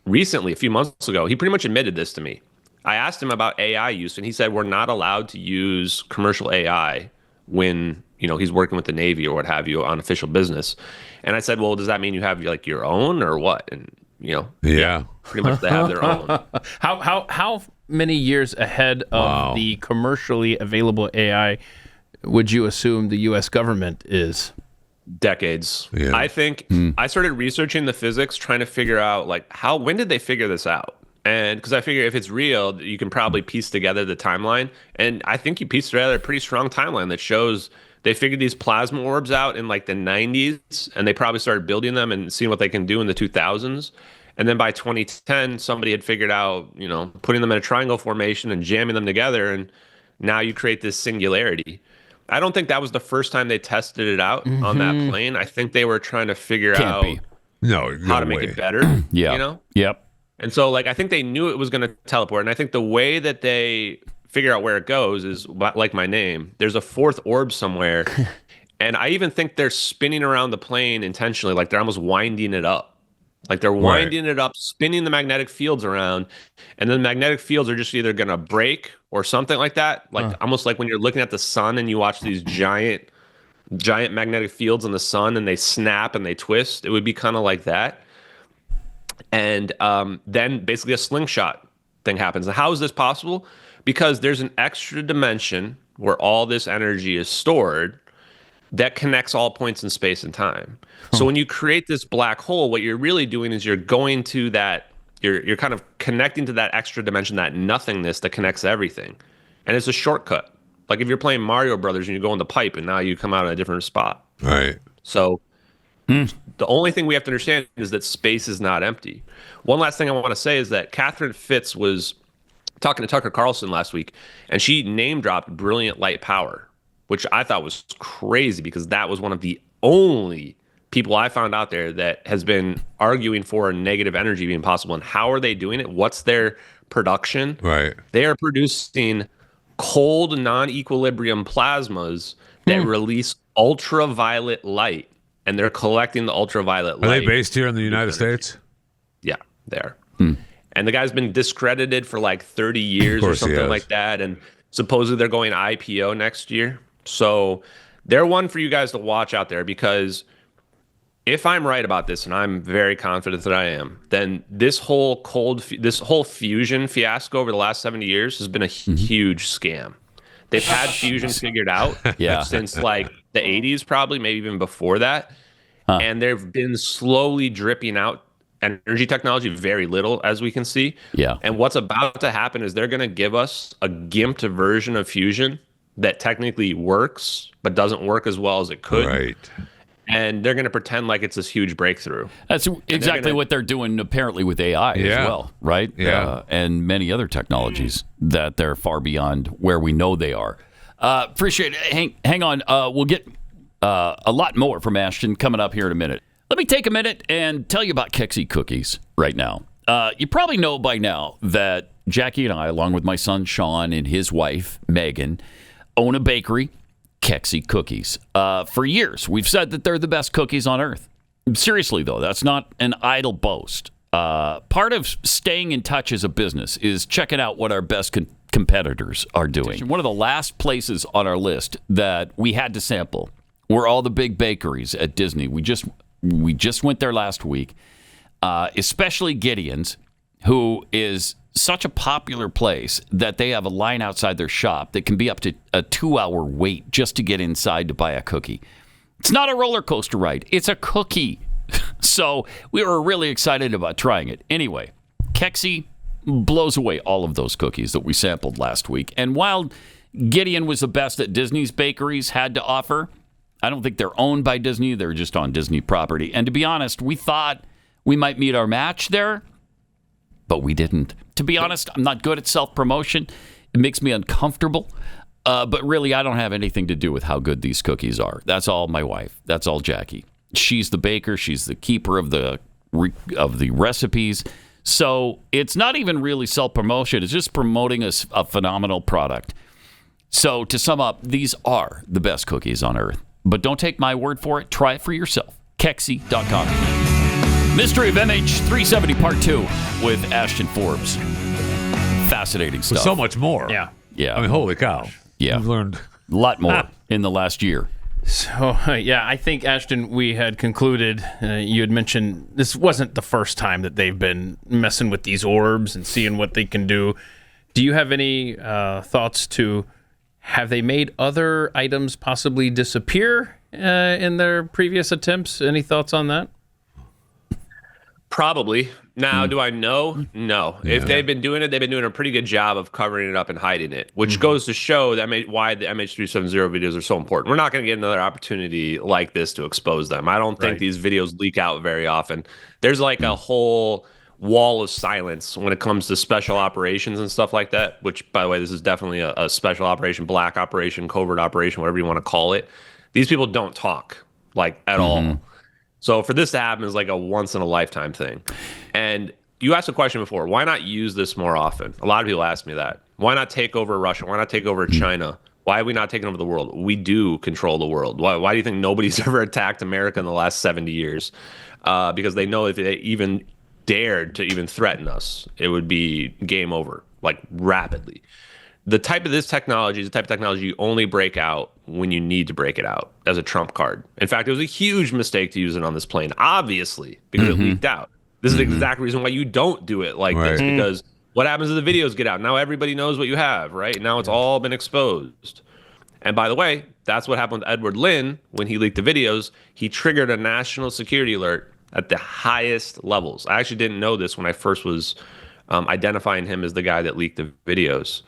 recently, a few months ago, he pretty much admitted this to me. I asked him about AI use, and he said we're not allowed to use commercial AI when he's working with the Navy or what have you on official business. And I said, well, does that mean you have like your own or what? And pretty much they have their own.
How many years ahead of the commercially available AI would you assume the U.S. government is?
Decades.
Yeah.
I think I started researching the physics, trying to figure out like when did they figure this out? And because I figure if it's real, you can probably piece together the timeline. And I think you pieced together a pretty strong timeline that shows they figured these plasma orbs out in like the 90s, and they probably started building them and seeing what they can do in the 2000s. And then by 2010, somebody had figured out, putting them in a triangle formation and jamming them together. And now you create this singularity. I don't think that was the first time they tested it out on that plane. I think they were trying to figure out how to make it better.
Yep.
And so, like, I think they knew it was going to teleport. And I think the way that they figure out where it goes is like my name. There's a fourth orb somewhere. And I even think they're spinning around the plane intentionally. Like, they're almost winding it up. Like, they're winding it up, spinning the magnetic fields around. And then the magnetic fields are just either going to break or something like that. Like, almost like when you're looking at the sun and you watch these giant magnetic fields in the sun and they snap and they twist. It would be kind of like that. And then basically a slingshot thing happens. And how is this possible? Because there's an extra dimension where all this energy is stored that connects all points in space and time. So when you create this black hole, what you're really doing is you're going to that, you're kind of connecting to that extra dimension, that nothingness that connects everything. And it's a shortcut. Like if you're playing Mario Brothers and you go in the pipe and now you come out in a different spot.
Right.
So the only thing we have to understand is that space is not empty. One last thing I want to say is that Catherine Fitz was talking to Tucker Carlson last week, and she name dropped brilliant light power, which I thought was crazy because that was one of the only people I found out there that has been arguing for negative energy being possible. And how are they doing it? What's their production?
Right.
They are producing cold, non-equilibrium plasmas that release ultraviolet light. And they're collecting the ultraviolet light.
Are they based here in the United States?
Yeah, they are. And the guy's been discredited for like 30 years or something like that. And supposedly they're going IPO next year. So they're one for you guys to watch out there, because if I'm right about this, and I'm very confident that I am, then this whole fusion fiasco over the last 70 years has been a huge scam. They've had fusion figured out since like the 80s, probably, maybe even before that. And they've been slowly dripping out energy technology, very little, as we can see.
Yeah.
And what's about to happen is they're going to give us a gimped version of fusion that technically works, but doesn't work as well as it could.
Right.
And they're going to pretend like it's this huge breakthrough.
That's exactly what they're doing apparently with AI as well, right?
Yeah.
And many other technologies that they're far beyond where we know they are. Appreciate it. Hang on. We'll get a lot more from Ashton coming up here in a minute. Let me take a minute and tell you about Kexi Cookies right now. You probably know by now that Jackie and I, along with my son Sean and his wife Megan, own a bakery, Kexi Cookies. For years, we've said that they're the best cookies on earth. Seriously, though, that's not an idle boast. Part of staying in touch as a business is checking out what our best competitors are doing. One of the last places on our list that we had to sample were all the big bakeries at Disney. We just went there last week, especially Gideon's, who is such a popular place that they have a line outside their shop that can be up to a 2-hour wait just to get inside to buy a cookie. It's not a roller coaster ride. It's a cookie. So we were really excited about trying it. Anyway, Kexi blows away all of those cookies that we sampled last week. And while Gideon was the best that Disney's bakeries had to offer, I don't think they're owned by Disney. They're just on Disney property. And to be honest, we thought we might meet our match there, but we didn't. To be honest, I'm not good at self-promotion. It makes me uncomfortable. But really, I don't have anything to do with how good these cookies are. That's all my wife. That's all Jackie. She's the baker. She's the keeper of the recipes. So it's not even really self-promotion. It's just promoting a phenomenal product. So to sum up, these are the best cookies on earth. But don't take my word for it. Try it for yourself. Kexi.com. Mystery of MH370 Part 2 with Ashton Forbes. Fascinating stuff.
So much more.
Yeah.
Yeah.
I mean, holy cow.
Yeah.
We've learned
A lot more in the last year.
So, I think, Ashton, we had concluded, you had mentioned this wasn't the first time that they've been messing with these orbs and seeing what they can do. Do you have any thoughts to, have they made other items possibly disappear in their previous attempts? Any thoughts on that?
Probably. Now, do I know? No.
Yeah.
If they've been doing it, they've been doing a pretty good job of covering it up and hiding it, which goes to show that why the MH370 videos are so important. We're not going to get another opportunity like this to expose them. I don't think these videos leak out very often. There's like a whole wall of silence when it comes to special operations and stuff like that, which, by the way, this is definitely a special operation, black operation, covert operation, whatever you want to call it. These people don't talk, like, at all. So for this to happen is like a once-in-a-lifetime thing. And you asked a question before, why not use this more often? A lot of people ask me that. Why not take over Russia? Why not take over China? Why have we not taken over the world? We do control the world. Why do you think nobody's ever attacked America in the last 70 years? Because they know if they even dared to even threaten us, it would be game over, like rapidly. The type of this technology is the type of technology you only break out when you need to break it out as a trump card. In fact, it was a huge mistake to use it on this plane, obviously, because it leaked out. This is the exact reason why you don't do it like this, because what happens if the videos get out? Now everybody knows what you have, right? Now it's all been exposed. And by the way, that's what happened with Edward Lin when he leaked the videos. He triggered a national security alert at the highest levels. I actually didn't know this when I first was identifying him as the guy that leaked the videos.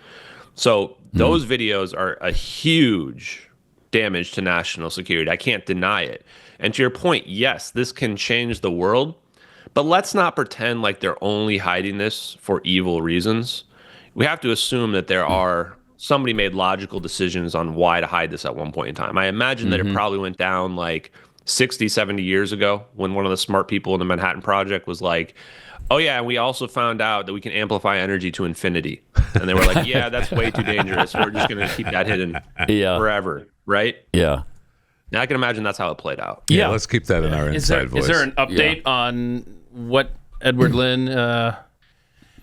So those videos are a huge damage to national security. I can't deny it. And to your point, yes, this can change the world, but let's not pretend like they're only hiding this for evil reasons. We have to assume that somebody made logical decisions on why to hide this at one point in time. I imagine that it probably went down like 60, 70 years ago when one of the smart people in the Manhattan Project was like, oh, yeah, and we also found out that we can amplify energy to infinity. And they were like, yeah, that's way too dangerous. We're just going to keep that hidden forever, right?
Yeah.
Now, I can imagine that's how it played out.
Yeah, let's keep that in our inside voice.
Is there an update on what Edward Lin,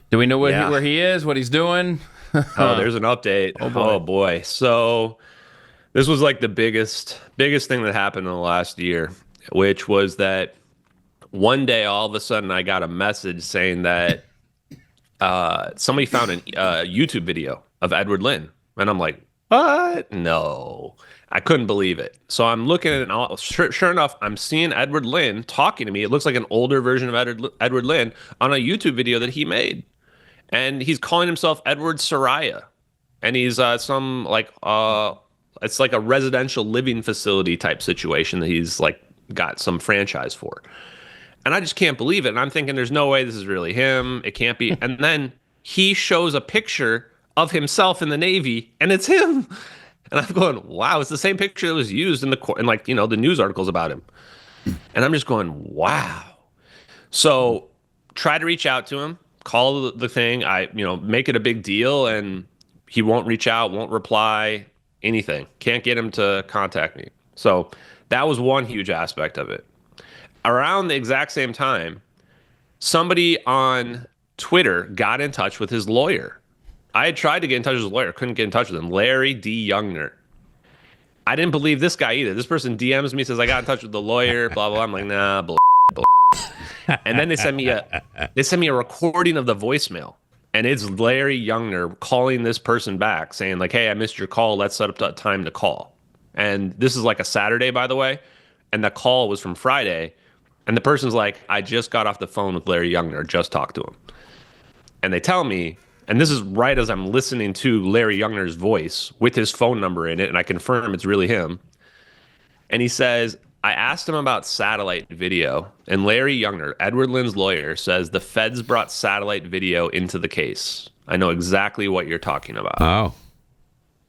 do we know where he is, what he's doing?
Oh, there's an update. Oh, boy. So this was like the biggest thing that happened in the last year, which was that one day, all of a sudden, I got a message saying that somebody found a YouTube video of Edward Lin. And I'm like, what? No. I couldn't believe it. So I'm looking at it, and sure enough, I'm seeing Edward Lin talking to me. It looks like an older version of Edward Lin on a YouTube video that he made. And he's calling himself Edward Soraya. And he's it's like a residential living facility type situation that he's like got some franchise for. And I just can't believe it. And I'm thinking, there's no way this is really him. It can't be. And then he shows a picture of himself in the Navy, and it's him. And I'm going, wow, it's the same picture that was used in the news articles about him. And I'm just going, wow. So try to reach out to him, call the thing, make it a big deal, and he won't reach out, won't reply, anything. Can't get him to contact me. So that was one huge aspect of it. Around the exact same time, somebody on Twitter got in touch with his lawyer. I had tried to get in touch with his lawyer, couldn't get in touch with him. Larry D. Youngner. I didn't believe this guy either. This person DMs me, says, I got in touch with the lawyer, blah, blah, blah. I'm like, nah, bull. And then they sent me a recording of the voicemail. And it's Larry Youngner calling this person back, saying, like, hey, I missed your call. Let's set up a time to call. And this is like a Saturday, by the way. And the call was from Friday. And the person's like, I just got off the phone with Larry Youngner, just talked to him. And they tell me, and this is right as I'm listening to Larry Youngner's voice with his phone number in it, and I confirm it's really him. And he says, I asked him about satellite video, and Larry Youngner, Edward Lin's lawyer, says the feds brought satellite video into the case. I know exactly what you're talking about.
Oh.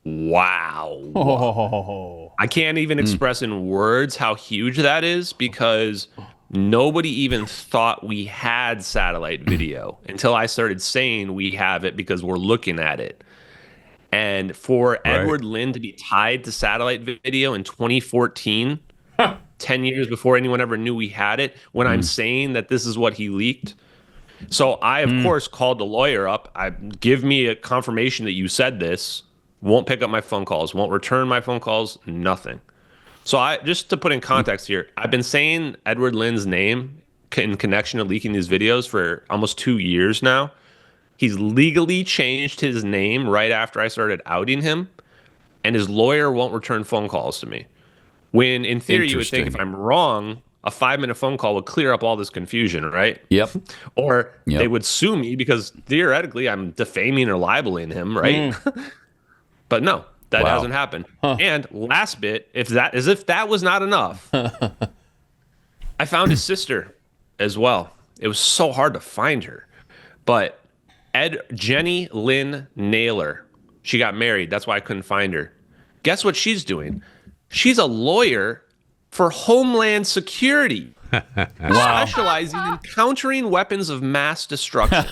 Wow.
Oh.
I can't even express in words how huge that is, because nobody even thought we had satellite video until I started saying we have it because we're looking at it. And for Edward Lin to be tied to satellite video in 2014 10 years before anyone ever knew we had it when I'm saying that this is what he leaked. So I, of course, called the lawyer up. Give me a confirmation that you said this. Won't pick up my phone calls. Won't return my phone calls. Nothing. So just to put in context here, I've been saying Edward Lynn's name in connection to leaking these videos for almost 2 years now. He's legally changed his name right after I started outing him, and his lawyer won't return phone calls to me. When, in theory, you would think if I'm wrong, a 5-minute phone call would clear up all this confusion, right?
Yep.
Or they would sue me because theoretically I'm defaming or libeling him, right? But no, that hasn't happened. And last bit, if that was not enough, I found his sister as well. It was so hard to find her. But Jenny Lynn Naylor, she got married. That's why I couldn't find her. Guess what she's doing? She's a lawyer for Homeland Security, specializing in countering weapons of mass destruction.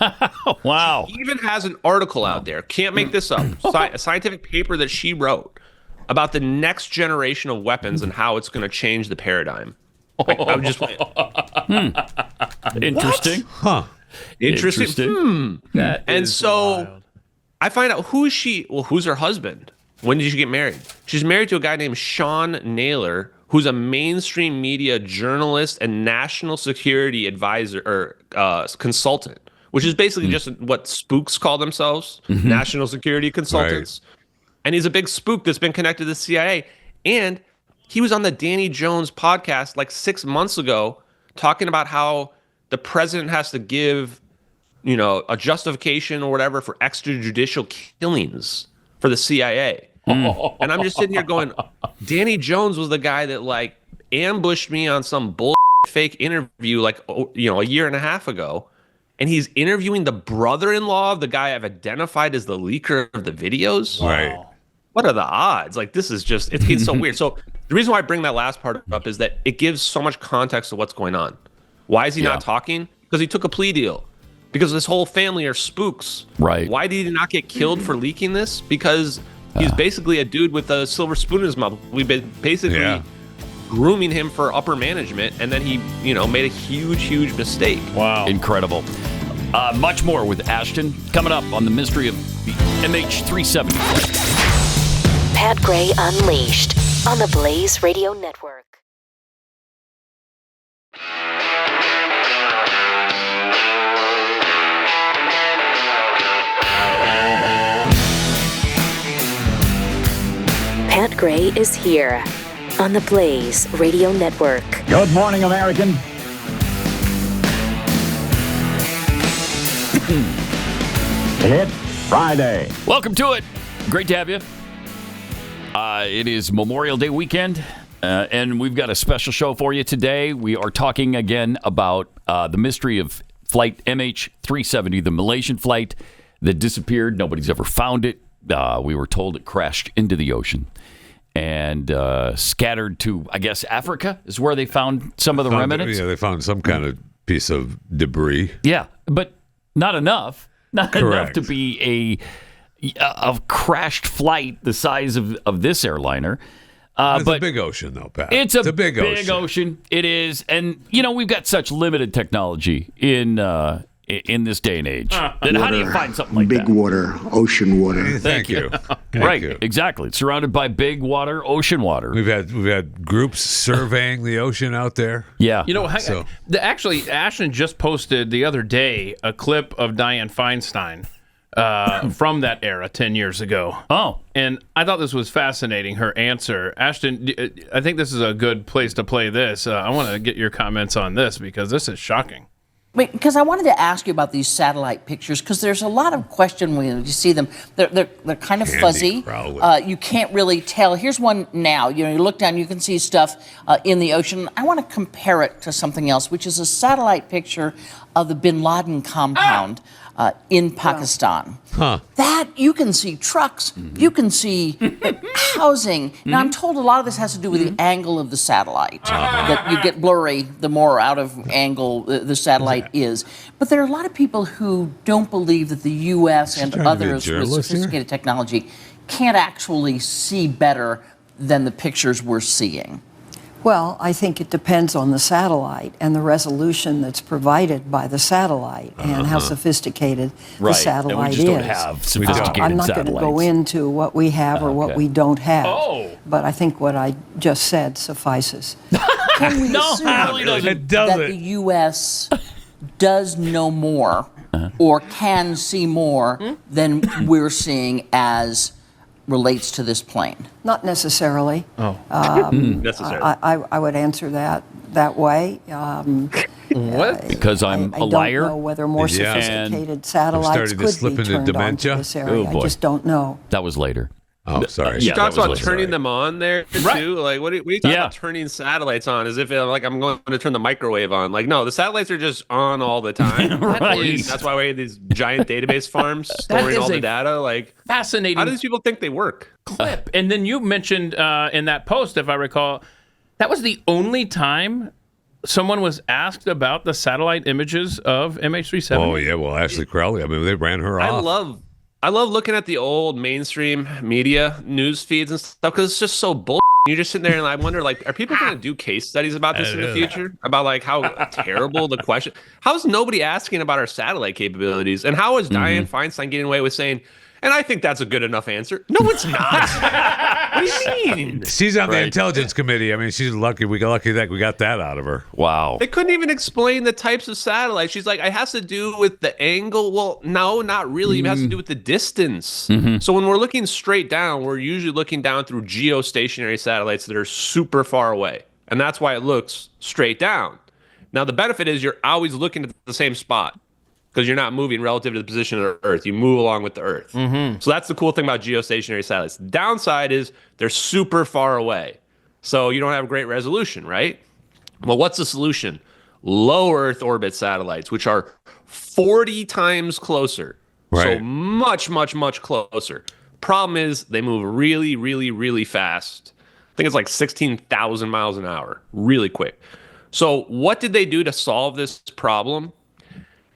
Wow.
She even has an article out there. Can't make this up. A scientific paper that she wrote about the next generation of weapons and how it's going to change the paradigm. I would just
Interesting.
Huh.
Interesting.
That
And
is
so
wild.
I find out who is she? Well, who's her husband? When did she get married? She's married to a guy named Sean Naylor, who's a mainstream media journalist and national security advisor or consultant, which is basically just what spooks call themselves, national security consultants. Right. And he's a big spook that's been connected to the CIA. And he was on the Danny Jones podcast like 6 months ago talking about how the president has to give, a justification or whatever for extrajudicial killings for the CIA. And I'm just sitting here going, Danny Jones was the guy that like ambushed me on some fake interview like, a year and a half ago. And he's interviewing the brother-in-law of the guy I've identified as the leaker of the videos.
Right.
What are the odds? Like, this is just, it's so weird. So the reason why I bring that last part up is that it gives so much context to what's going on. Why is he not talking? Because he took a plea deal. Because this whole family are spooks.
Right.
Why did he not get killed for leaking this? Because he's basically a dude with a silver spoon in his mouth. We've been basically grooming him for upper management, and then he, made a huge mistake.
Wow.
Incredible. Much more with Ashton coming up on the mystery of the MH370.
Pat Gray Unleashed on the Blaze Radio Network. Pat Gray is here on the Blaze Radio Network.
Good morning, American. It's Friday.
Welcome to it. Great to have you. It is Memorial Day weekend, and we've got a special show for you today. We are talking again about the mystery of Flight MH370, the Malaysian flight that disappeared. Nobody's ever found it. We were told it crashed into the ocean and scattered to, I guess, Africa is where they found some of the remnants.
Yeah, they found some kind of piece of debris.
Yeah, but not enough. Not
Correct.
enough to be a crashed flight the size of this airliner.
It's
but
a big ocean, though, Pat.
It's a
big
ocean. It is. And, we've got such limited technology in this day and age. Then how do you find something like that?
Big water, ocean water.
Thank you. Thank
Right,
you.
exactly. It's surrounded by big water, ocean water.
We've had groups surveying the ocean out there.
Yeah.
Actually, Ashton just posted the other day a clip of Dianne Feinstein from that era 10 years ago.
Oh.
And I thought this was fascinating, her answer. Ashton, I think this is a good place to play this. I want to get your comments on this because this is shocking.
Wait, because I wanted to ask you about these satellite pictures, because there's a lot of question when you see them. They're kind of fuzzy. You can't really tell. Here's one now. You look down, you can see stuff in the ocean. I want to compare it to something else, which is a satellite picture of the Bin Laden compound in Pakistan.
Huh.
That, you can see trucks, you can see housing. Now, I'm told a lot of this has to do with the angle of the satellite, that you get blurry the more out of angle the satellite is. But there are a lot of people who don't believe that the U.S. and others with sophisticated technology can't actually see better than the pictures we're seeing.
Well, I think it depends on the satellite and the resolution that's provided by the satellite and how sophisticated the satellite
and we just don't have sophisticated
I'm not going to go into what we have or what we don't have. But I think what I just said suffices.
Can we assume that the U.S. does know more or can see more than we're seeing as relates to this plane?
Not necessarily.
Necessarily.
I would answer that way.
What?
Because I'm a liar?
I don't know whether more sophisticated satellites could be turned on to this area. I just don't know.
That was later.
Oh, sorry.
She talks about turning them on there too. Like, what are you talking about turning satellites on? As if like I'm going to turn the microwave on. Like, no, the satellites are just on all the time. That's why we have these giant database farms storing all the data. Like,
fascinating.
How do these people think they work?
Clip. And then you mentioned in that post, if I recall, that was the only time someone was asked about the satellite images of MH370.
Oh yeah, well, Ashley Crowley. I mean, they ran her off.
I love looking at the old mainstream media news feeds and stuff because it's just so bull. You're just sitting there and I wonder, like, are people going to do case studies about this in the future? About like how terrible the question? How is nobody asking about our satellite capabilities? And how is Dianne Feinstein getting away with saying, and I think that's a good enough answer? No, it's not. What do you mean?
She's on the intelligence committee. I mean, she's lucky. We got lucky that we got that out of her.
Wow.
They couldn't even explain the types of satellites. She's like, it has to do with the angle. Well, no, not really. It has to do with the distance. So when we're looking straight down, we're usually looking down through geostationary satellites that are super far away. And that's why it looks straight down. Now, the benefit is you're always looking at the same spot, because you're not moving relative to the position of the Earth. You move along with the Earth. So that's the cool thing about geostationary satellites. The downside is they're super far away. So you don't have great resolution, right? Well, what's the solution? Low Earth orbit satellites, which are 40 times closer. So much, much, much closer. Problem is they move really, really, really fast. I think it's like 16,000 miles an hour, really quick. So what did they do to solve this problem?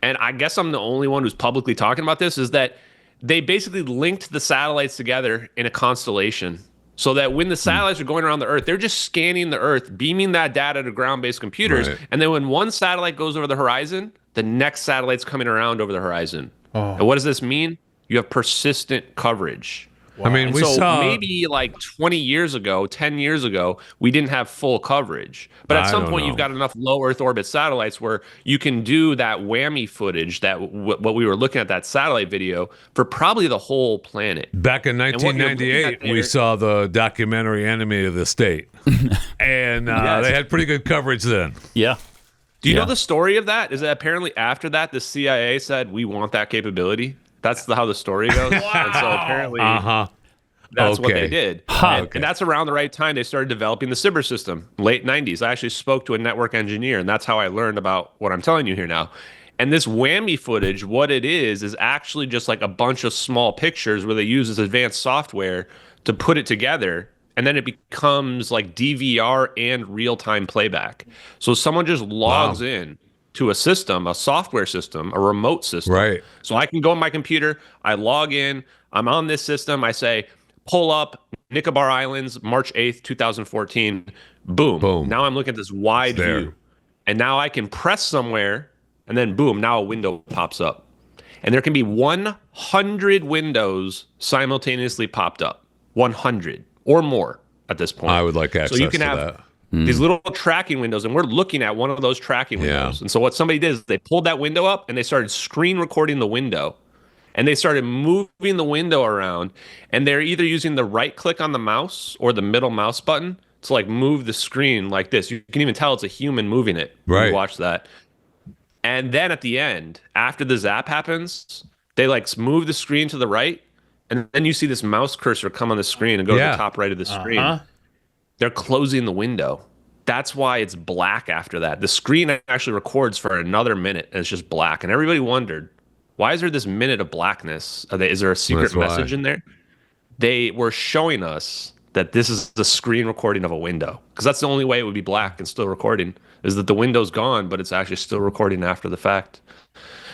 And I guess I'm the only one who's publicly talking about this, is that they basically linked the satellites together in a constellation so that when the satellites are going around the Earth, they're just scanning the Earth, beaming that data to ground-based computers. And then when one satellite goes over the horizon, the next satellite's coming around over the horizon. And what does this mean? You have persistent coverage.
I mean, we saw
maybe like 20 years ago, 10 years ago, we didn't have full coverage. But at some point, you've got enough low Earth orbit satellites where you can do that whammy footage, that what we were looking at, that satellite video, for probably the whole planet.
Back in 1998, we saw the documentary Enemy of the State. And they had pretty good coverage then.
Yeah.
Do you know the story of that? Is that apparently after that, the CIA said, we want that capability? That's how the story goes. And so apparently that's what they did. And that's around the right time they started developing the Cyber system, late 90s. I actually spoke to a network engineer, and that's how I learned about what I'm telling you here now. And this whammy footage, what it is actually just like a bunch of small pictures where they use this advanced software to put it together. And then it becomes like DVR and real-time playback. So someone just logs in to a system, a software system, a remote system.
Right.
So I can go on my computer, I log in, I'm on this system, I say, pull up Nicobar Islands, March 8th, 2014. Boom.
Boom.
Now I'm looking at this wide view. And now I can press somewhere, and then boom, now a window pops up. And there can be 100 windows simultaneously popped up. 100 or more at this point.
I would like access
so you can
to
have
that.
These little tracking windows, and we're looking at one of those tracking windows. And so what somebody did is they pulled that window up and they started screen recording the window. And they started moving the window around, and they're either using the right click on the mouse or the middle mouse button to like move the screen like this. You can even tell it's a human moving it. When you watch that. And then at the end, after the zap happens, they like move the screen to the right, and then you see this mouse cursor come on the screen and go to the top right of the screen. They're closing the window. That's why it's black after that. The screen actually records for another minute, and it's just black. And everybody wondered, why is there this minute of blackness? Is there a secret message in there? They were showing us that this is the screen recording of a window, because that's the only way it would be black and still recording, is that the window's gone, but it's actually still recording after the fact.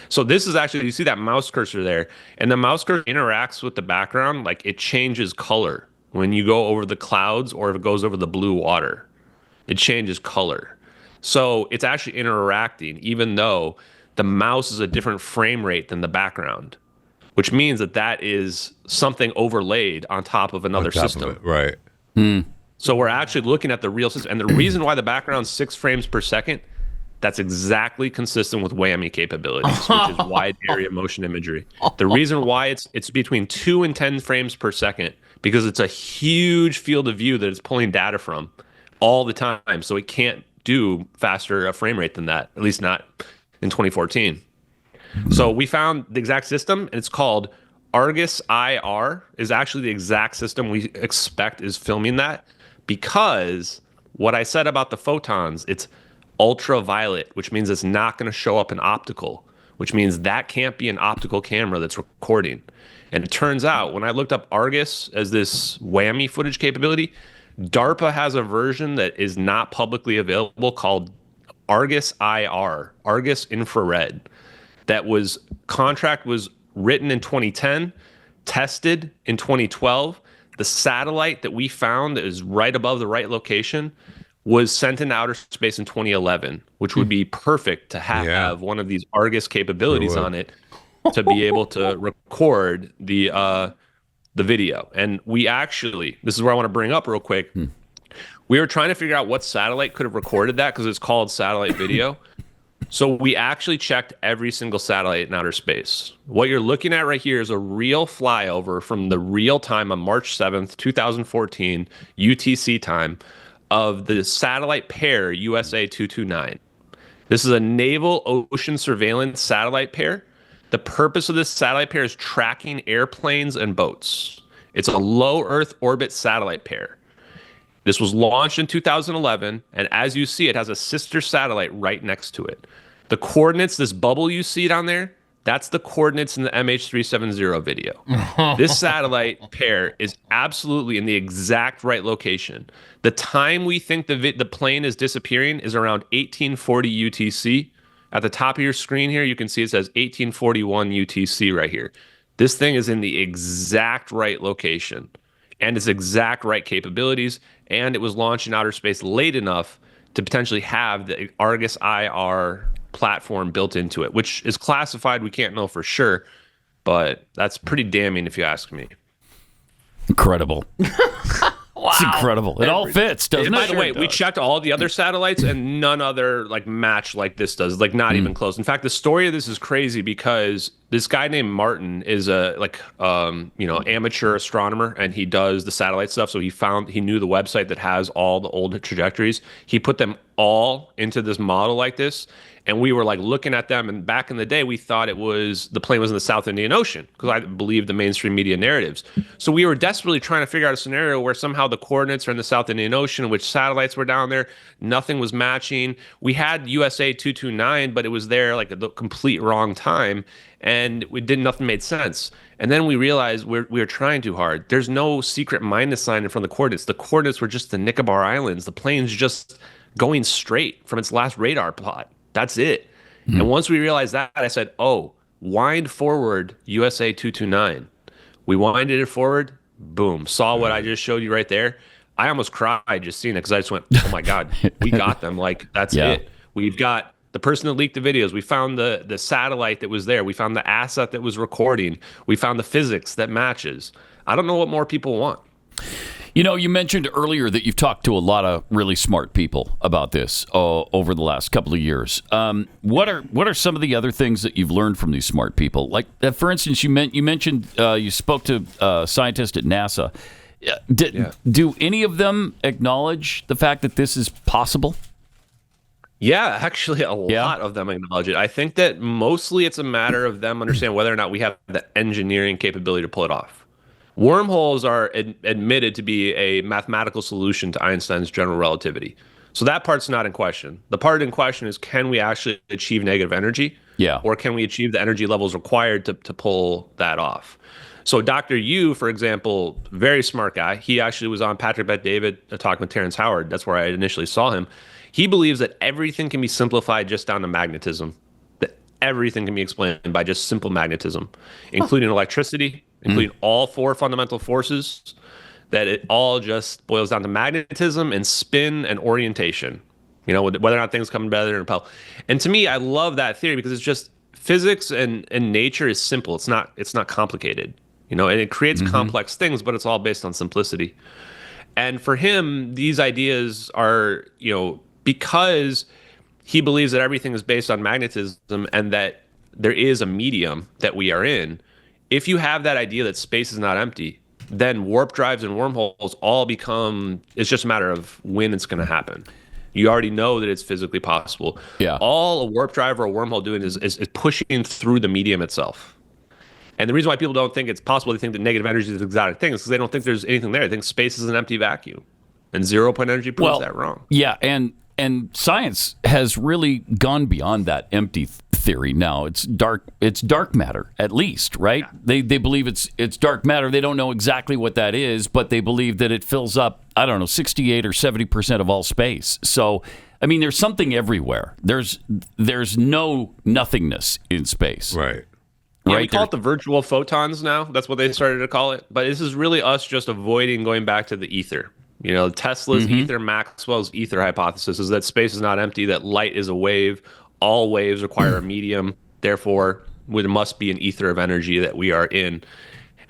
So this is actually, you see that mouse cursor there, and the mouse cursor interacts with the background, like it changes color when you go over the clouds or if it goes over the blue water. it changes color. So it's actually interacting, even though the mouse is a different frame rate than the background, which means that is something overlaid on top of another system.
Right.
So we're actually looking at the real system. And the reason why the background's 6 frames per second, that's exactly consistent with whammy capabilities, which is wide area motion imagery. The reason why it's between 2 and 10 frames per second, because it's a huge field of view that it's pulling data from all the time. So it can't do faster a frame rate than that, at least not in 2014. So we found the exact system, and it's called Argus IR, is actually the exact system we expect is filming that, because what I said about the photons, it's ultraviolet, which means it's not going to show up in optical, which means that can't be an optical camera that's recording. And it turns out, when I looked up Argus as this whammy footage capability, DARPA has a version that is not publicly available called Argus IR, Argus Infrared. Contract was written in 2010, tested in 2012. The satellite that we found that is right above the right location was sent into outer space in 2011, which would be perfect to have one of these Argus capabilities on it to be able to record the video. And we actually, this is where I want to bring up real quick. We were trying to figure out what satellite could have recorded that, because it's called satellite video. So we actually checked every single satellite in outer space. What you're looking at right here is a real flyover from the real time on March 7th, 2014, UTC time, of the satellite pair USA 229. This is a naval ocean surveillance satellite pair. The purpose of this satellite pair is tracking airplanes and boats. It's a low Earth orbit satellite pair. This was launched in 2011, and as you see, it has a sister satellite right next to it. The coordinates, this bubble you see down there, that's the coordinates in the MH370 video. This satellite pair is absolutely in the exact right location. The time we think the plane is disappearing is around 1840 UTC. At the top of your screen here, you can see it says 1841 UTC right here. This thing is in the exact right location and its exact right capabilities, and it was launched in outer space late enough to potentially have the Argus IR platform built into it, which is classified. We can't know for sure, but that's pretty damning if you ask me.
Incredible. Wow. It's incredible. It all fits, doesn't it?
By the way, we checked all the other satellites, and none other match like this does. Not even close. In fact, the story of this is crazy because this guy named Martin is a amateur astronomer, and he does the satellite stuff. So he knew the website that has all the old trajectories. He put them all into this model like this. And we were looking at them, and back in the day, we thought the plane was in the South Indian Ocean, because I believed the mainstream media narratives. So we were desperately trying to figure out a scenario where somehow the coordinates are in the South Indian Ocean, which satellites were down there. Nothing was matching. We had USA 229, but it was there at the complete wrong time, and nothing made sense. And then we realized we were trying too hard. There's no secret minus sign in front of the coordinates. The coordinates were just the Nicobar Islands. The plane's just going straight from its last radar plot. That's it. And once we realized that, I said, wind forward USA 229. We winded it forward. Boom. Saw what I just showed you right there. I almost cried just seeing it, because I just went, oh my God, we got them. That's it. We've got the person that leaked the videos. We found the satellite that was there. We found the asset that was recording. We found the physics that matches. I don't know what more people want.
You mentioned earlier that you've talked to a lot of really smart people about this over the last couple of years. What are some of the other things that you've learned from these smart people? For instance, you mentioned you spoke to a scientist at NASA. Do any of them acknowledge the fact that this is possible?
Yeah, actually, a lot of them acknowledge it. I think that mostly it's a matter of them understanding whether or not we have the engineering capability to pull it off. Wormholes are admitted to be a mathematical solution to Einstein's general relativity. So that part's not in question. The part in question is, can we actually achieve negative energy?
Yeah.
Or can we achieve the energy levels required to pull that off? So Dr. Yu, for example, very smart guy. He actually was on Patrick Bet-David talking with Terrence Howard. That's where I initially saw him. He believes that everything can be simplified just down to magnetism. That everything can be explained by just simple magnetism, including electricity, including all 4 fundamental forces, that it all just boils down to magnetism and spin and orientation. Whether or not things come together and repel. And to me, I love that theory because it's just physics and nature is simple. It's not complicated. And it creates complex things, but it's all based on simplicity. And for him, these ideas are, because he believes that everything is based on magnetism and that there is a medium that we are in. If you have that idea that space is not empty, then warp drives and wormholes all become, it's just a matter of when it's going to happen. You already know that it's physically possible.
Yeah.
All a warp drive or a wormhole doing is pushing through the medium itself. And the reason why people don't think it's possible, they think that negative energy is an exotic thing, is because they don't think there's anything there. They think space is an empty vacuum. And 0-point energy proves that wrong.
Yeah, and science has really gone beyond that empty theory now. It's dark matter, at least, right? Yeah. They believe it's dark matter. They don't know exactly what that is, but they believe that it fills up, 68 or 70% of all space. So, there's something everywhere. There's no nothingness in space.
Right.
Yeah, we call it the virtual photons now. That's what they started to call it. But this is really us just avoiding going back to the ether. Tesla's ether, Maxwell's ether hypothesis is that space is not empty, that light is a wave. All waves require a medium. Therefore, there must be an ether of energy that we are in.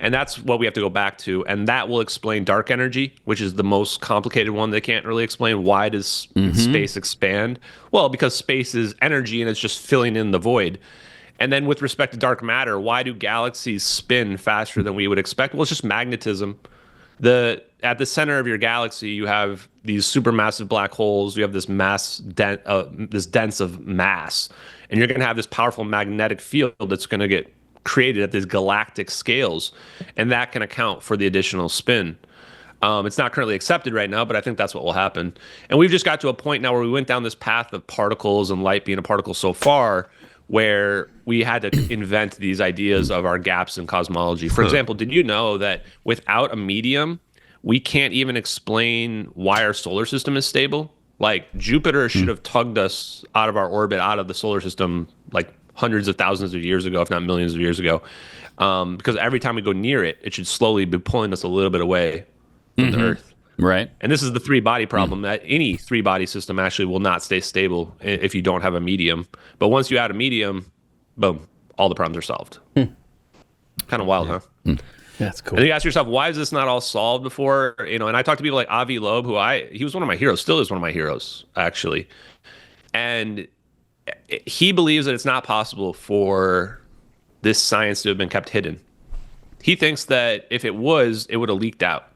And that's what we have to go back to. And that will explain dark energy, which is the most complicated one. They can't really explain why does space expand. Well, because space is energy and it's just filling in the void. And then with respect to dark matter, why do galaxies spin faster than we would expect? Well, it's just magnetism. At the center of your galaxy, you have these supermassive black holes. You have this this dense of mass, and you're going to have this powerful magnetic field that's going to get created at these galactic scales, and that can account for the additional spin. It's not currently accepted right now, but I think that's what will happen. And we've just got to a point now where we went down this path of particles and light being a particle so far, where we had to invent these ideas of our gaps in cosmology. For example, did you know that without a medium, we can't even explain why our solar system is stable? Like, Jupiter should have tugged us out of our orbit, out of the solar system, like hundreds of thousands of years ago, if not millions of years ago. Because every time we go near it, it should slowly be pulling us a little bit away from the Earth.
Right.
And this is the three-body problem, that any three-body system actually will not stay stable if you don't have a medium. But once you add a medium, boom, all the problems are solved. Kind of wild, huh?
That's cool.
And you ask yourself, why is this not all solved before? And I talk to people like Avi Loeb, he was one of my heroes, still is one of my heroes, actually. And he believes that it's not possible for this science to have been kept hidden. He thinks that if it was, it would have leaked out.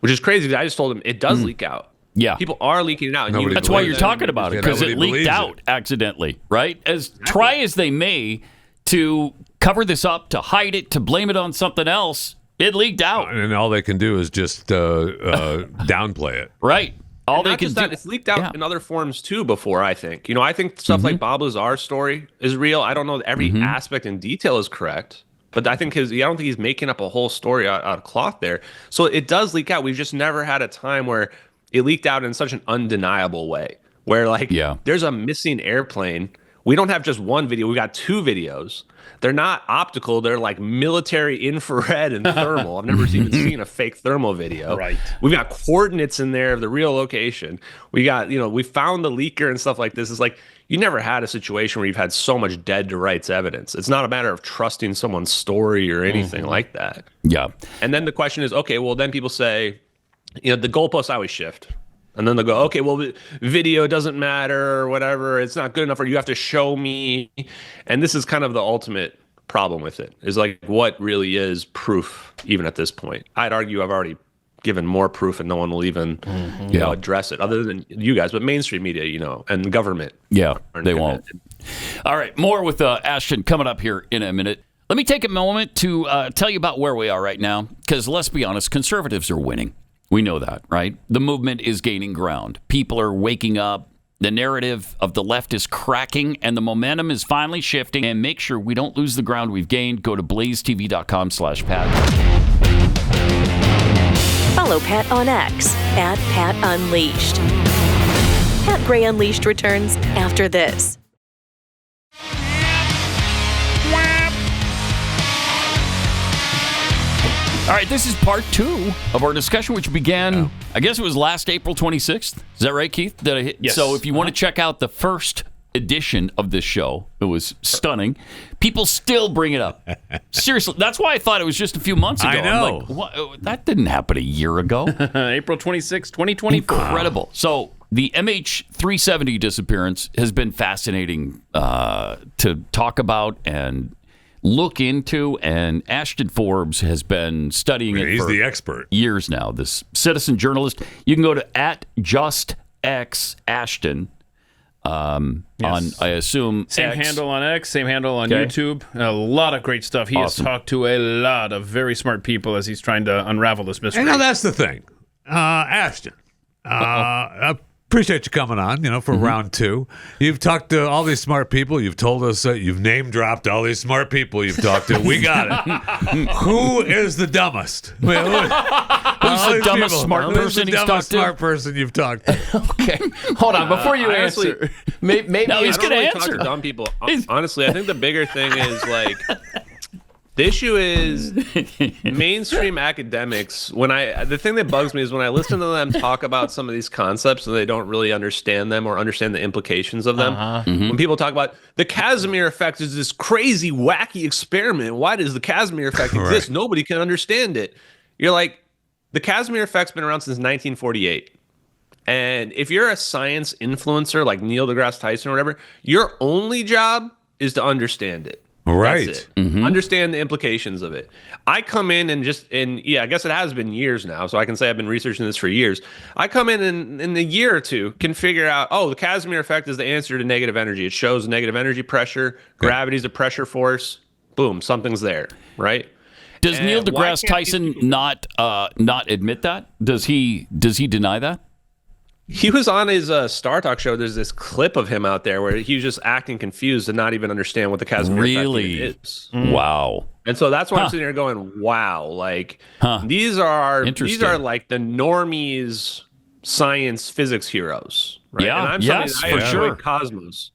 Which is crazy, because I just told him it does leak out.
Yeah.
People are leaking it out.
That's why you're talking about it, because it leaked out accidentally, right? Try as they may to cover this up, to hide it, to blame it on something else, it leaked out.
And all they can do is just downplay it.
Right. All they can do.
It's leaked out in other forms too before, I think. I think stuff like Bob Lazar's story is real. I don't know that every aspect and detail is correct. But I don't think he's making up a whole story out of cloth there. So it does leak out. We've just never had a time where it leaked out in such an undeniable way. Where there's a missing airplane. We don't have just one video. We got two videos. They're not optical. They're like military infrared and thermal. I've never even seen a fake thermal video.
Right.
We've got coordinates in there of the real location. We got, we found the leaker and stuff like this. It's like, you never had a situation where you've had so much dead to rights evidence. It's not a matter of trusting someone's story or anything like that.
Yeah.
And then the question is, okay, well, then people say, the goalposts always shift. And then they'll go, okay, well, video doesn't matter or whatever. It's not good enough, or you have to show me. And this is kind of the ultimate problem with it, is like, what really is proof even at this point? I'd argue I've already given more proof and no one will even address it other than you guys, but mainstream media, and government.
Yeah, they won't. All right, more with Ashton coming up here in a minute. Let me take a moment to tell you about where we are right now, because let's be honest, conservatives are winning. We know that, right? The movement is gaining ground. People are waking up. The narrative of the left is cracking, and the momentum is finally shifting. And make sure we don't lose the ground we've gained. Go to blazetv.com/Pat.
Follow Pat on X @PatUnleashed. Pat Gray Unleashed returns after this.
All right, this is part 2 of our discussion, which began, I guess it was last April 26th. Is that right, Keith? Did I hit?
Yes.
So if you want to check out the first edition of this show, it was stunning. People still bring it up. Seriously, that's why I thought it was just a few months ago.
I know.
I'm like, what? That didn't happen a year ago.
April 26, 2024.
Incredible. So the MH370 disappearance has been fascinating to talk about and look into, and Ashton Forbes has been studying it
He's
for
the expert.
years now. This citizen journalist. You can go to @JustXAshton on, I assume,
Same
X.
handle on X, same handle on
Okay.
YouTube. A lot of great stuff. He
Awesome.
has talked to a lot of very smart people as he's trying to unravel this mystery.
And now that's the thing. Ashton, I appreciate you coming on, for round 2. You've talked to all these smart people. You've told us you've name-dropped all these smart people you've talked to. We got it. Who is the dumbest? Who's
the dumbest smart person he's talked to?
Smart person you've talked to?
Okay, hold on. Before you
honestly-
answer, maybe
No, he's
I don't
gonna
really
answer.
talk to dumb people. Honestly, I think the bigger thing is the issue is mainstream academics. The thing that bugs me is when I listen to them talk about some of these concepts and they don't really understand them or understand the implications of them. When people talk about the Casimir effect is this crazy, wacky experiment. Why does the Casimir effect exist?
Right.
Nobody can understand it. You're like, the Casimir effect's been around since 1948. And if you're a science influencer like Neil deGrasse Tyson or whatever, your only job is to understand it.
Right.
That's it. Understand the implications of it. I come in and I guess it has been years now, so I can say I've been researching this for years. I come in a year or two can figure out, the Casimir effect is the answer to negative energy. It shows negative energy pressure, gravity's a pressure force. Boom, something's there, right?
Does Neil
And why
deGrasse
can't these
Tyson
people-
not admit that? Does he deny that?
He was on his Star Talk show. There's this clip of him out there where he was just acting confused and not even understand what the Casimir
Really?
effect is.
Wow.
And so that's why I'm sitting here going, wow, these are
Interesting.
like the normies science physics heroes, right?
Yeah,
And I'm
yes,
somebody that I
for
enjoy
sure.
Cosmos.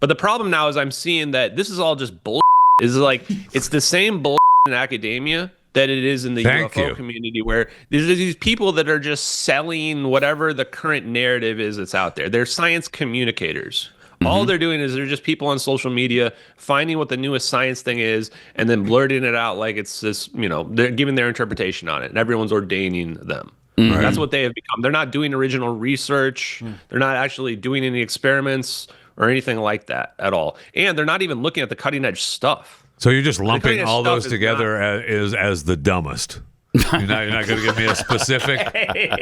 But the problem now is I'm seeing that this is all just bullshit. It's the same bullshit in academia that it is in the
Thank
UFO
you.
community, where there's these people that are just selling whatever the current narrative is that's out there. They're science communicators. All they're doing is they're just people on social media finding what the newest science thing is and then blurting it out like it's this, they're giving their interpretation on it and everyone's ordaining them. That's what they have become. They're not doing original research. They're not actually doing any experiments or anything like that at all. And they're not even looking at the cutting edge stuff.
So you're just lumping
kind of
all
stuff
those
is
together as the dumbest. You're not going to give me a specific.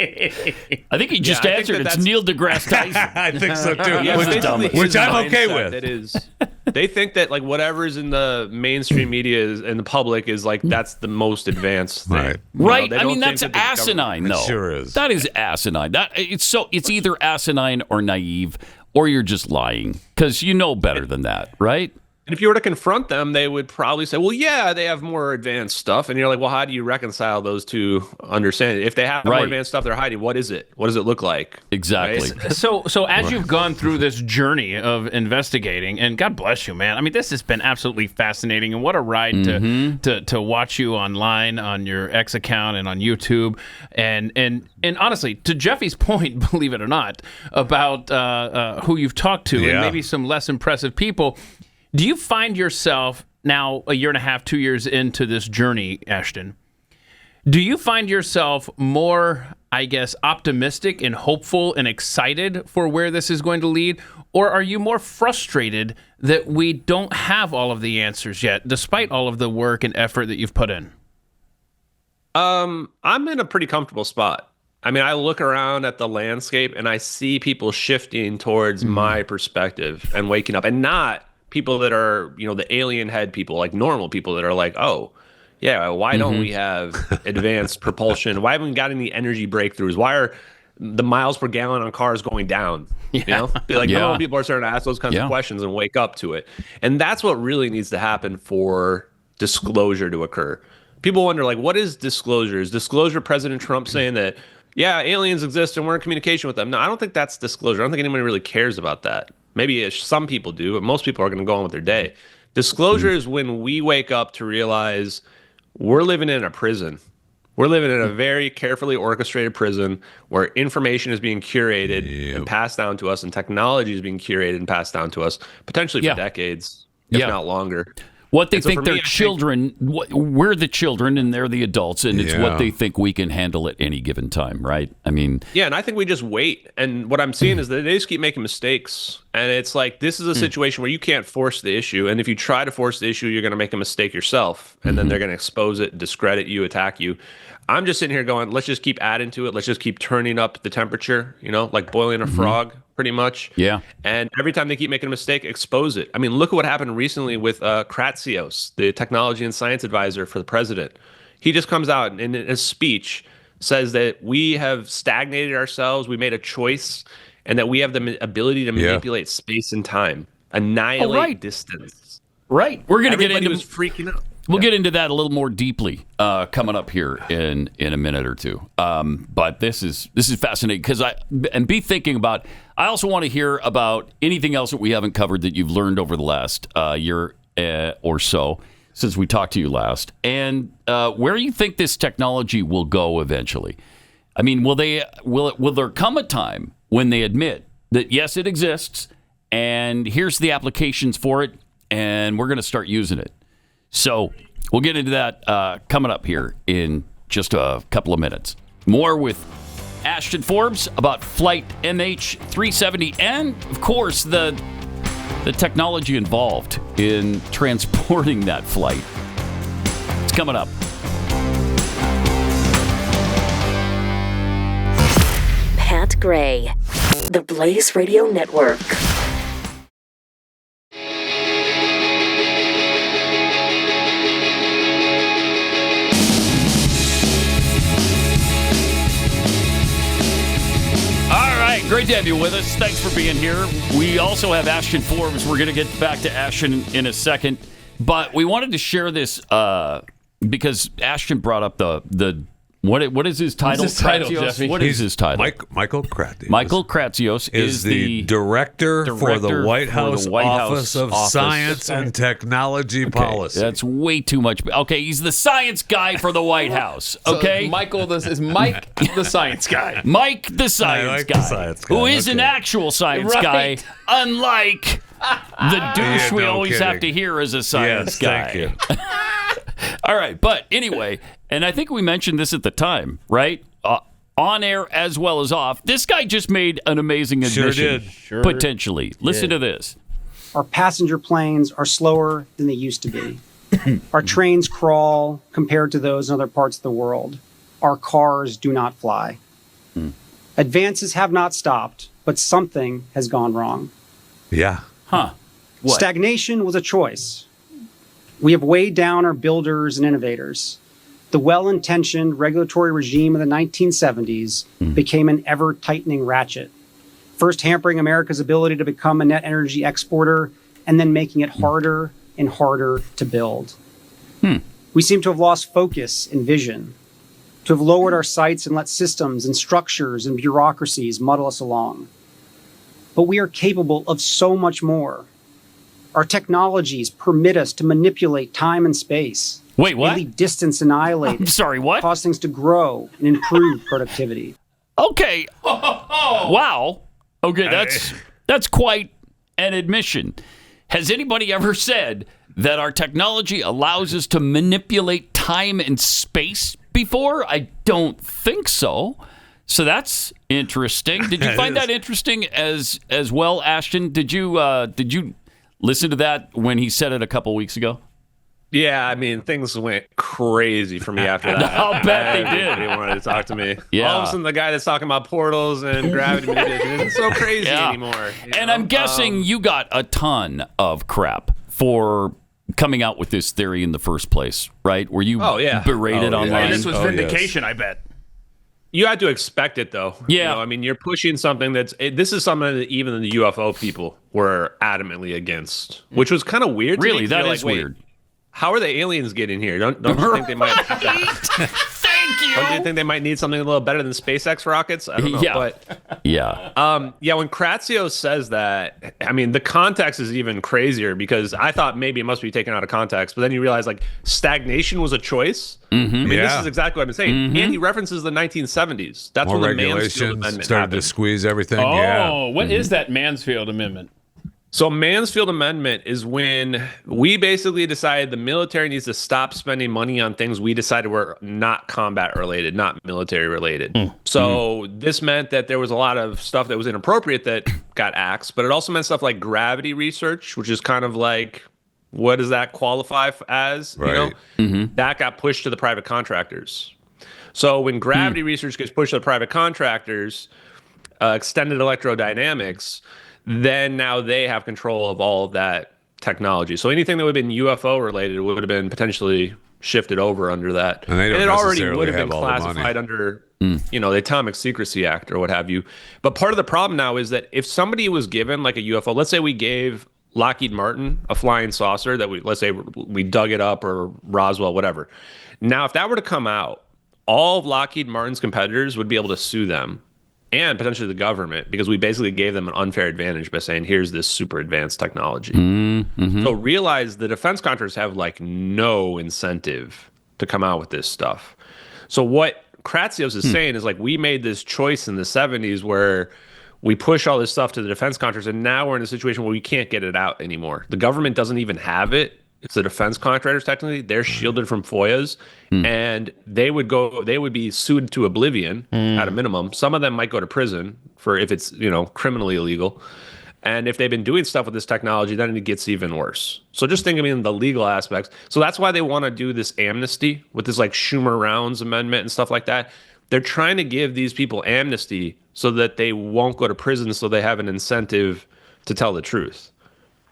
I think he just
I think
answered. It's
that's-
Neil deGrasse Tyson.
I think so too.
Yeah,
Which
it's
is dumb.
basically
Which
his
I'm okay
mindset
with.
that is, they think that whatever's in the mainstream media and the public is that's the most advanced thing.
Right.
You know,
Right.
they
I
don't
mean,
think
that's
that the government-
asinine,
It
though.
sure is.
That is asinine. It's either asinine or naive, or you're just lying because you know better than that, right?
And if you were to confront them, they would probably say, well, yeah, they have more advanced stuff. And you're like, well, how do you reconcile those two understandings? If they have more
Right.
advanced stuff they're hiding, what is it? What does it look like?
Exactly.
Right?
So as you've gone through this journey of investigating, and God bless you, man. I mean, this has been absolutely fascinating, and what a ride to watch you online on your X account and on YouTube, and honestly, to Jeffy's point, believe it or not, about who you've talked to and
Yeah.
maybe some less impressive people. Do you find yourself now, a year and a half, 2 years into this journey, Ashton? Do you find yourself more, I guess, optimistic and hopeful and excited for where this is going to lead? Or are you more frustrated that we don't have all of the answers yet, despite all of the work and effort that you've put in?
I'm in a pretty comfortable spot. I mean, I look around at the landscape and I see people shifting towards my perspective and waking up, and not people that are, the alien head people, like normal people that are like, oh, yeah, why don't we have advanced propulsion? Why haven't we got any energy breakthroughs? Why are the miles per gallon on cars going down? Normal people are starting to ask those kinds of questions and wake up to it. And that's what really needs to happen for disclosure to occur. People wonder, what is disclosure? Is disclosure President Trump saying that, yeah, aliens exist and we're in communication with them? No, I don't think that's disclosure. I don't think anyone really cares about that. Maybe some people do, but most people are going to go on with their day. Disclosure is when we wake up to realize we're living in a prison. We're living in a very carefully orchestrated prison where information is being curated and passed down to us, and technology is being curated and passed down to us, potentially for decades, if not longer.
What they think they're children, we're the children and they're the adults, and it's what they think we can handle at any given time, right? I mean...
Yeah, and I think we just wait. And what I'm seeing is that they just keep making mistakes. And it's like, this is a situation where you can't force the issue. And if you try to force the issue, you're going to make a mistake yourself. And then they're going to expose it, discredit you, attack you. I'm just sitting here going, let's just keep adding to it. Let's just keep turning up the temperature, like boiling a frog, pretty much.
Yeah.
And every time they keep making a mistake, expose it. I mean, look at what happened recently with Kratsios, the technology and science advisor for the president. He just comes out and in a speech says that we have stagnated ourselves, we made a choice, and that we have the ability to manipulate space and time, annihilate distance.
Right. We're going to get into...
Everybody was freaking out.
We'll get into that a little more deeply coming up here in a minute or two. But this is fascinating because be thinking about. I also want to hear about anything else that we haven't covered that you've learned over the last year or so since we talked to you last, and where you think this technology will go eventually. I mean, will there come a time when they admit that yes, it exists, and here's the applications for it, and we're going to start using it? So we'll get into that coming up here in just a couple of minutes. More with Ashton Forbes about flight MH370 and, of course, the technology involved in transporting that flight. It's coming up.
Pat Gray, the Blaze Radio Network.
Great to have you with us. Thanks for being here. We also have Ashton Forbes. We're going to get back to Ashton in a second. But we wanted to share this because Ashton brought up the what is his title? What is his title?
Michael Kratsios.
Michael Kratsios is the
director for the White House Office of Science and Technology Policy.
That's way too much. Okay, he's the science guy for the White House. Okay,
so Michael, this is Mike, the science guy.
Mike, the science guy, who is an actual science guy, unlike the douche we always have to hear as a science guy.
Thank you.
All right, but anyway, and I think we mentioned this at the time, right? On air as well as off. This guy just made an amazing admission.
Sure did.
Potentially. Listen to this.
Our passenger planes are slower than they used to be. Our trains crawl compared to those in other parts of the world. Our cars do not fly. Advances have not stopped, but something has gone wrong.
Yeah.
Huh. What?
Stagnation was a choice. We have weighed down our builders and innovators. The well-intentioned regulatory regime of the 1970s became an ever-tightening ratchet, first hampering America's ability to become a net energy exporter and then making it harder and harder to build. We seem to have lost focus and vision, to have lowered our sights and let systems and structures and bureaucracies muddle us along. But we are capable of so much more. Our technologies permit us to manipulate time and space.
Wait, what?
Really distance annihilate.
I'm sorry, what?
Cause things to grow and improve productivity.
Okay. Wow. Okay, that's quite an admission. Has anybody ever said that our technology allows us to manipulate time and space before? I don't think so. So that's interesting. Did you find that interesting as well, Ashton? Did you listen to that when he said it a couple weeks ago?
Yeah, I mean, things went crazy for me after that.
I'll bet they did.
Everybody wanted to talk to me.
Yeah.
All of a sudden, the guy that's talking about portals and gravity manipulation isn't so crazy anymore.
And I'm guessing you got a ton of crap for coming out with this theory in the first place, right? Were you berated online?
This was vindication, I bet.
You had to expect it, though.
Yeah.
I mean, you're pushing something this is something that even the UFO people were adamantly against, which was kind of weird.
Really, that is weird.
How are the aliens getting here? Don't you think they might have to...
Thank Thank
Do you
you.
think they might need something a little better than SpaceX rockets? I don't know.
Yeah.
But
Yeah.
yeah, when Kratzios says that, I mean, the context is even crazier because I thought maybe it must be taken out of context, but then you realize like stagnation was a choice. I mean, this is exactly what I'm saying. And he references the 1970s. That's
More
when the Mansfield
regulations
Amendment
started
happened.
to squeeze everything.
Oh, what is that Mansfield Amendment?
So Mansfield Amendment is when we basically decided the military needs to stop spending money on things we decided were not combat related, not military related. So this meant that there was a lot of stuff that was inappropriate that got axed, but it also meant stuff like gravity research, which is kind of like, what does that qualify as?
Right.
You know, that got pushed to the private contractors. So when gravity research gets pushed to the private contractors, extended electrodynamics, then now they have control of all of that technology. So anything that would have been UFO related would have been potentially shifted over under that.
And they don't
it already
necessarily
would have
have
been
all the money.
classified under, the Atomic Secrecy Act or what have you. But part of the problem now is that if somebody was given like a UFO, let's say we gave Lockheed Martin a flying saucer that let's say we dug it up, or Roswell, whatever. Now, if that were to come out, all of Lockheed Martin's competitors would be able to sue them and potentially the government, because we basically gave them an unfair advantage by saying, here's this super advanced technology. So realize the defense contractors have like no incentive to come out with this stuff. So what Kratzios is saying is like, we made this choice in the 70s where we push all this stuff to the defense contractors, and now we're in a situation where we can't get it out anymore. The government doesn't even have it. It's the defense contractors, technically. They're shielded from FOIAs, and they would be sued to oblivion at a minimum. Some of them might go to prison for if it's, criminally illegal. And if they've been doing stuff with this technology, then it gets even worse. So just think of it in the legal aspects. So that's why they want to do this amnesty with this like Schumer Rounds amendment and stuff like that. They're trying to give these people amnesty so that they won't go to prison, so they have an incentive to tell the truth.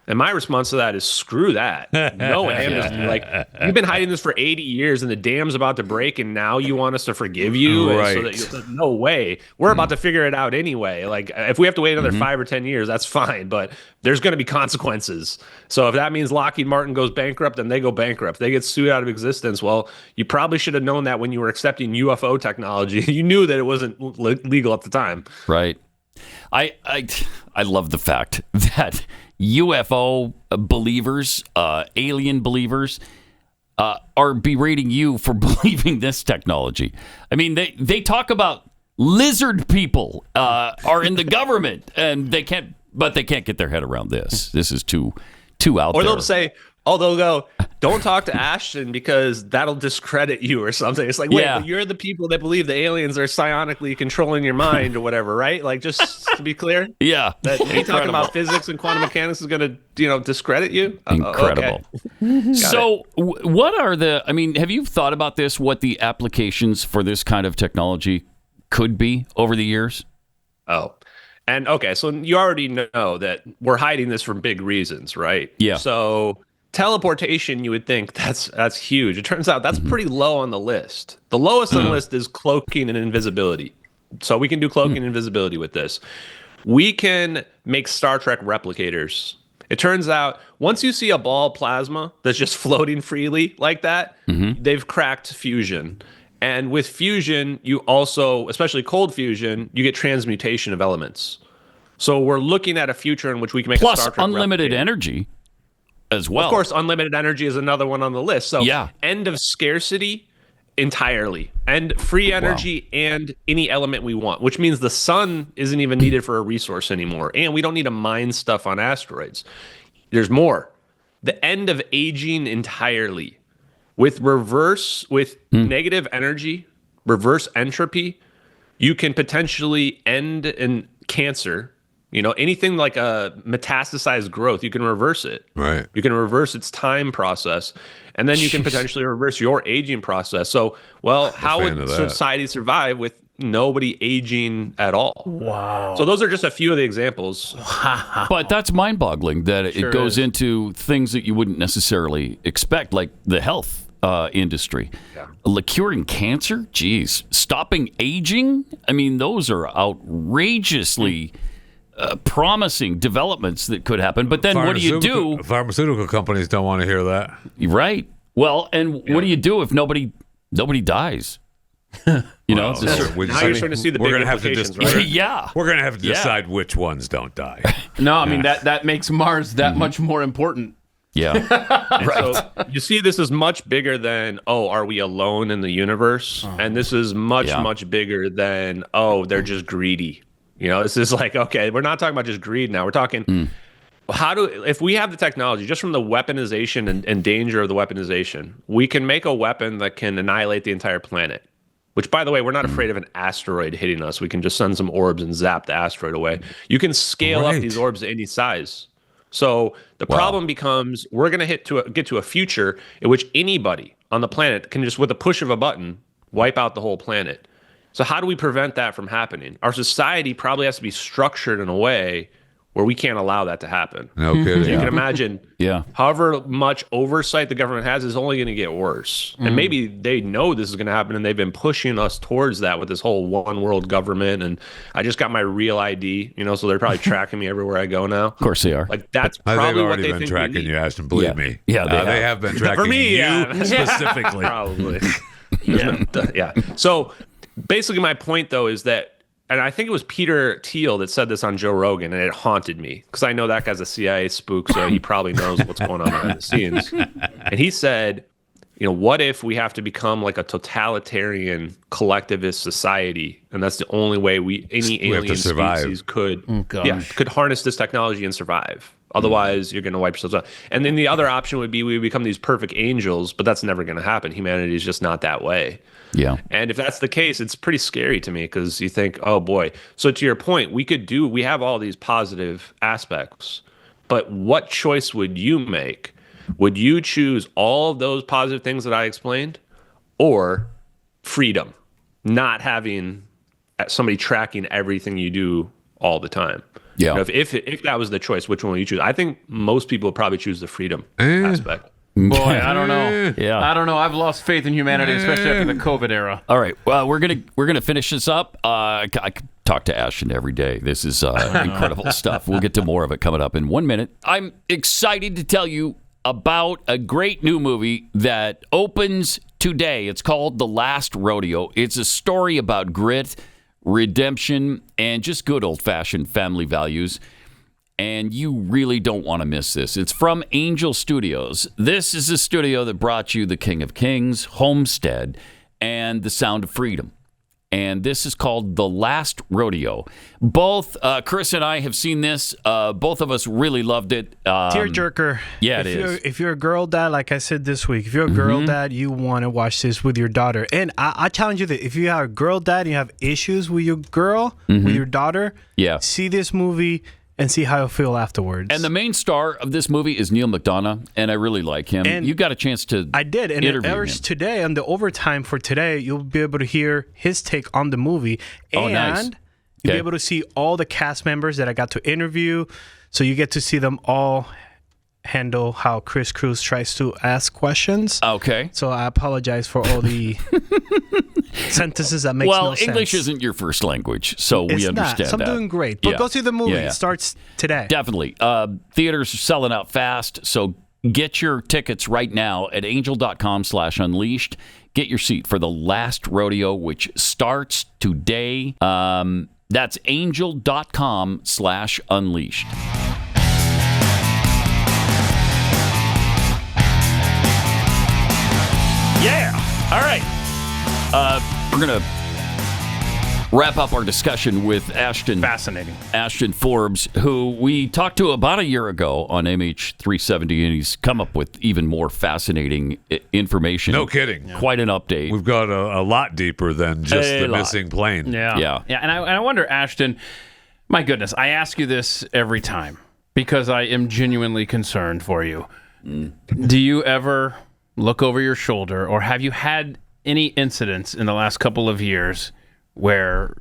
And my response to that is screw that. No amnesty. Like, you've been hiding this for 80 years and the dam's about to break, and now you want us to forgive you?
Right.
And so that no way. We're about to figure it out anyway. Like, if we have to wait another 5 or 10 years, that's fine, but there's going to be consequences. So if that means Lockheed Martin goes bankrupt, then they go bankrupt. They get sued out of existence. Well, you probably should have known that when you were accepting UFO technology. You knew that it wasn't legal at the time.
Right. I love the fact that UFO believers, alien believers, are berating you for believing this technology. I mean, they talk about lizard people are in the government, and they can't get their head around this. This is too out there.
Or they'll say, they'll go, don't talk to Ashton because that'll discredit you or something. It's like, wait, but you're the people that believe the aliens are psionically controlling your mind or whatever, right? Like, just to be clear.
Yeah.
That me talking about physics and quantum mechanics is going to, discredit you?
Incredible.
Okay.
So what are have you thought about this, what the applications for this kind of technology could be over the years?
Oh, and okay. So you already know that we're hiding this for big reasons, right?
Yeah.
So teleportation, you would think that's huge. It turns out that's pretty low on the list. The lowest on the list is cloaking and invisibility. So we can do cloaking and invisibility with this. We can make Star Trek replicators. It turns out once you see a ball of plasma that's just floating freely like that, they've cracked fusion. And with fusion, you also, especially cold fusion, you get transmutation of elements. So we're looking at a future in which we can make a Star Trek
unlimited
replicator.
energy as well.
Of course, unlimited energy is another one on the list. So end of scarcity entirely, and free energy and any element we want, which means the sun isn't even needed for a resource anymore. And we don't need to mine stuff on asteroids. There's more. The end of aging entirely. With negative energy, reverse entropy, you can potentially end in cancer. Anything like a metastasized growth, you can reverse it.
Right.
You can reverse its time process, and then you can potentially reverse your aging process. So, how would society survive with nobody aging at all?
Wow.
So those are just a few of the examples.
But that's mind-boggling that it goes into things that you wouldn't necessarily expect, like the health industry. Like curing cancer? Geez. Stopping aging? I mean, those are outrageously promising developments that could happen. But then what do you do?
Pharmaceutical companies don't want to hear that.
Right. Well, and what do you do if nobody dies? You know,
Now
you're starting to see the big implications, right?
Yeah.
We're going to have to decide which ones don't die.
No, I mean, that makes Mars that much more important.
Yeah.
Right. So you see, this is much bigger than, are we alone in the universe? And this is much bigger than, they're just greedy. You know, this is like, okay, we're not talking about just greed now. We're talking if we have the technology, just from the weaponization and danger of the weaponization, we can make a weapon that can annihilate the entire planet. Which, by the way, we're not afraid of an asteroid hitting us. We can just send some orbs and zap the asteroid away. You can scale up these orbs to any size. So the problem becomes we're going to get to a future in which anybody on the planet can just, with a push of a button, wipe out the whole planet. So how do we prevent that from happening? Our society probably has to be structured in a way where we can't allow that to happen.
No kidding.
So you can imagine, however much oversight the government has is only going to get worse. And maybe they know this is going to happen, and they've been pushing us towards that with this whole one world government. And I just got my real ID, so they're probably tracking me everywhere I go now.
Of course they are.
Like that's probably what
They've
they
already been
think
tracking you, Ashton. Believe me.
Yeah,
they have been tracking you specifically.
Probably. Yeah. So basically, my point though is that. And I think it was Peter Thiel that said this on Joe Rogan, and it haunted me because I know that guy's a CIA spook, so he probably knows what's going on behind the scenes. And he said, what if we have to become like a totalitarian collectivist society, and that's the only way any alien species could harness this technology and survive. Otherwise, you're going to wipe yourselves out. And then the other option would be we become these perfect angels, but that's never going to happen. Humanity is just not that way.
Yeah.
And if that's the case, it's pretty scary to me because you think, oh boy. So to your point, we have all these positive aspects, but what choice would you make? Would you choose all of those positive things that I explained, or freedom, not having somebody tracking everything you do all the time?
Yeah.
If that was the choice, which one would you choose? I think most people would probably choose the freedom aspect.
Boy, I don't know. Yeah, I don't know. I've lost faith in humanity, especially after the COVID era.
All right. Well, we're gonna finish this up. I could talk to Ashton every day. This is incredible stuff. We'll get to more of it coming up in 1 minute. I'm excited to tell you about a great new movie that opens today. It's called The Last Rodeo. It's a story about grit, redemption, and just good old-fashioned family values. And you really don't want to miss this. It's from Angel Studios. This is a studio that brought you The King of Kings, Homestead, and The Sound of Freedom. And this is called The Last Rodeo. Both Chris and I have seen this. Both of us really loved it.
Tearjerker.
Yeah, it is.
If you're a girl dad, like I said this week, if you're a girl dad, you want to watch this with your daughter. And I challenge you that if you have a girl dad and you have issues with your girl, with your daughter, see this movie and see how you feel afterwards.
And the main star of this movie is Neil McDonough, and I really like him. And you got a chance to
I did, and it airs today on the overtime for today. You'll be able to hear his take on the movie. And
nice.
you'll be able to see all the cast members that I got to interview. So you get to see them all handle how Chris Cruz tries to ask questions.
Okay.
So I apologize for all the sentences that makes no sense.
Well, English isn't your first language, so we understand
so I'm
that.
doing great. But go see the movie. It starts today.
Definitely. Theaters are selling out fast, so get your tickets right now at angel.com/unleashed. Get your seat for The Last Rodeo, which starts today. That's angel.com/unleashed. Yeah. All right. We're going to wrap up our discussion with Ashton.
Fascinating.
Ashton Forbes, who we talked to about a year ago on MH370, and he's come up with even more fascinating information.
No kidding.
Quite an update.
We've got a lot deeper than just the missing plane.
Yeah. And I wonder, Ashton, my goodness, I ask you this every time because I am genuinely concerned for you. Do you ever look over your shoulder, or have you had any incidents in the last couple of years where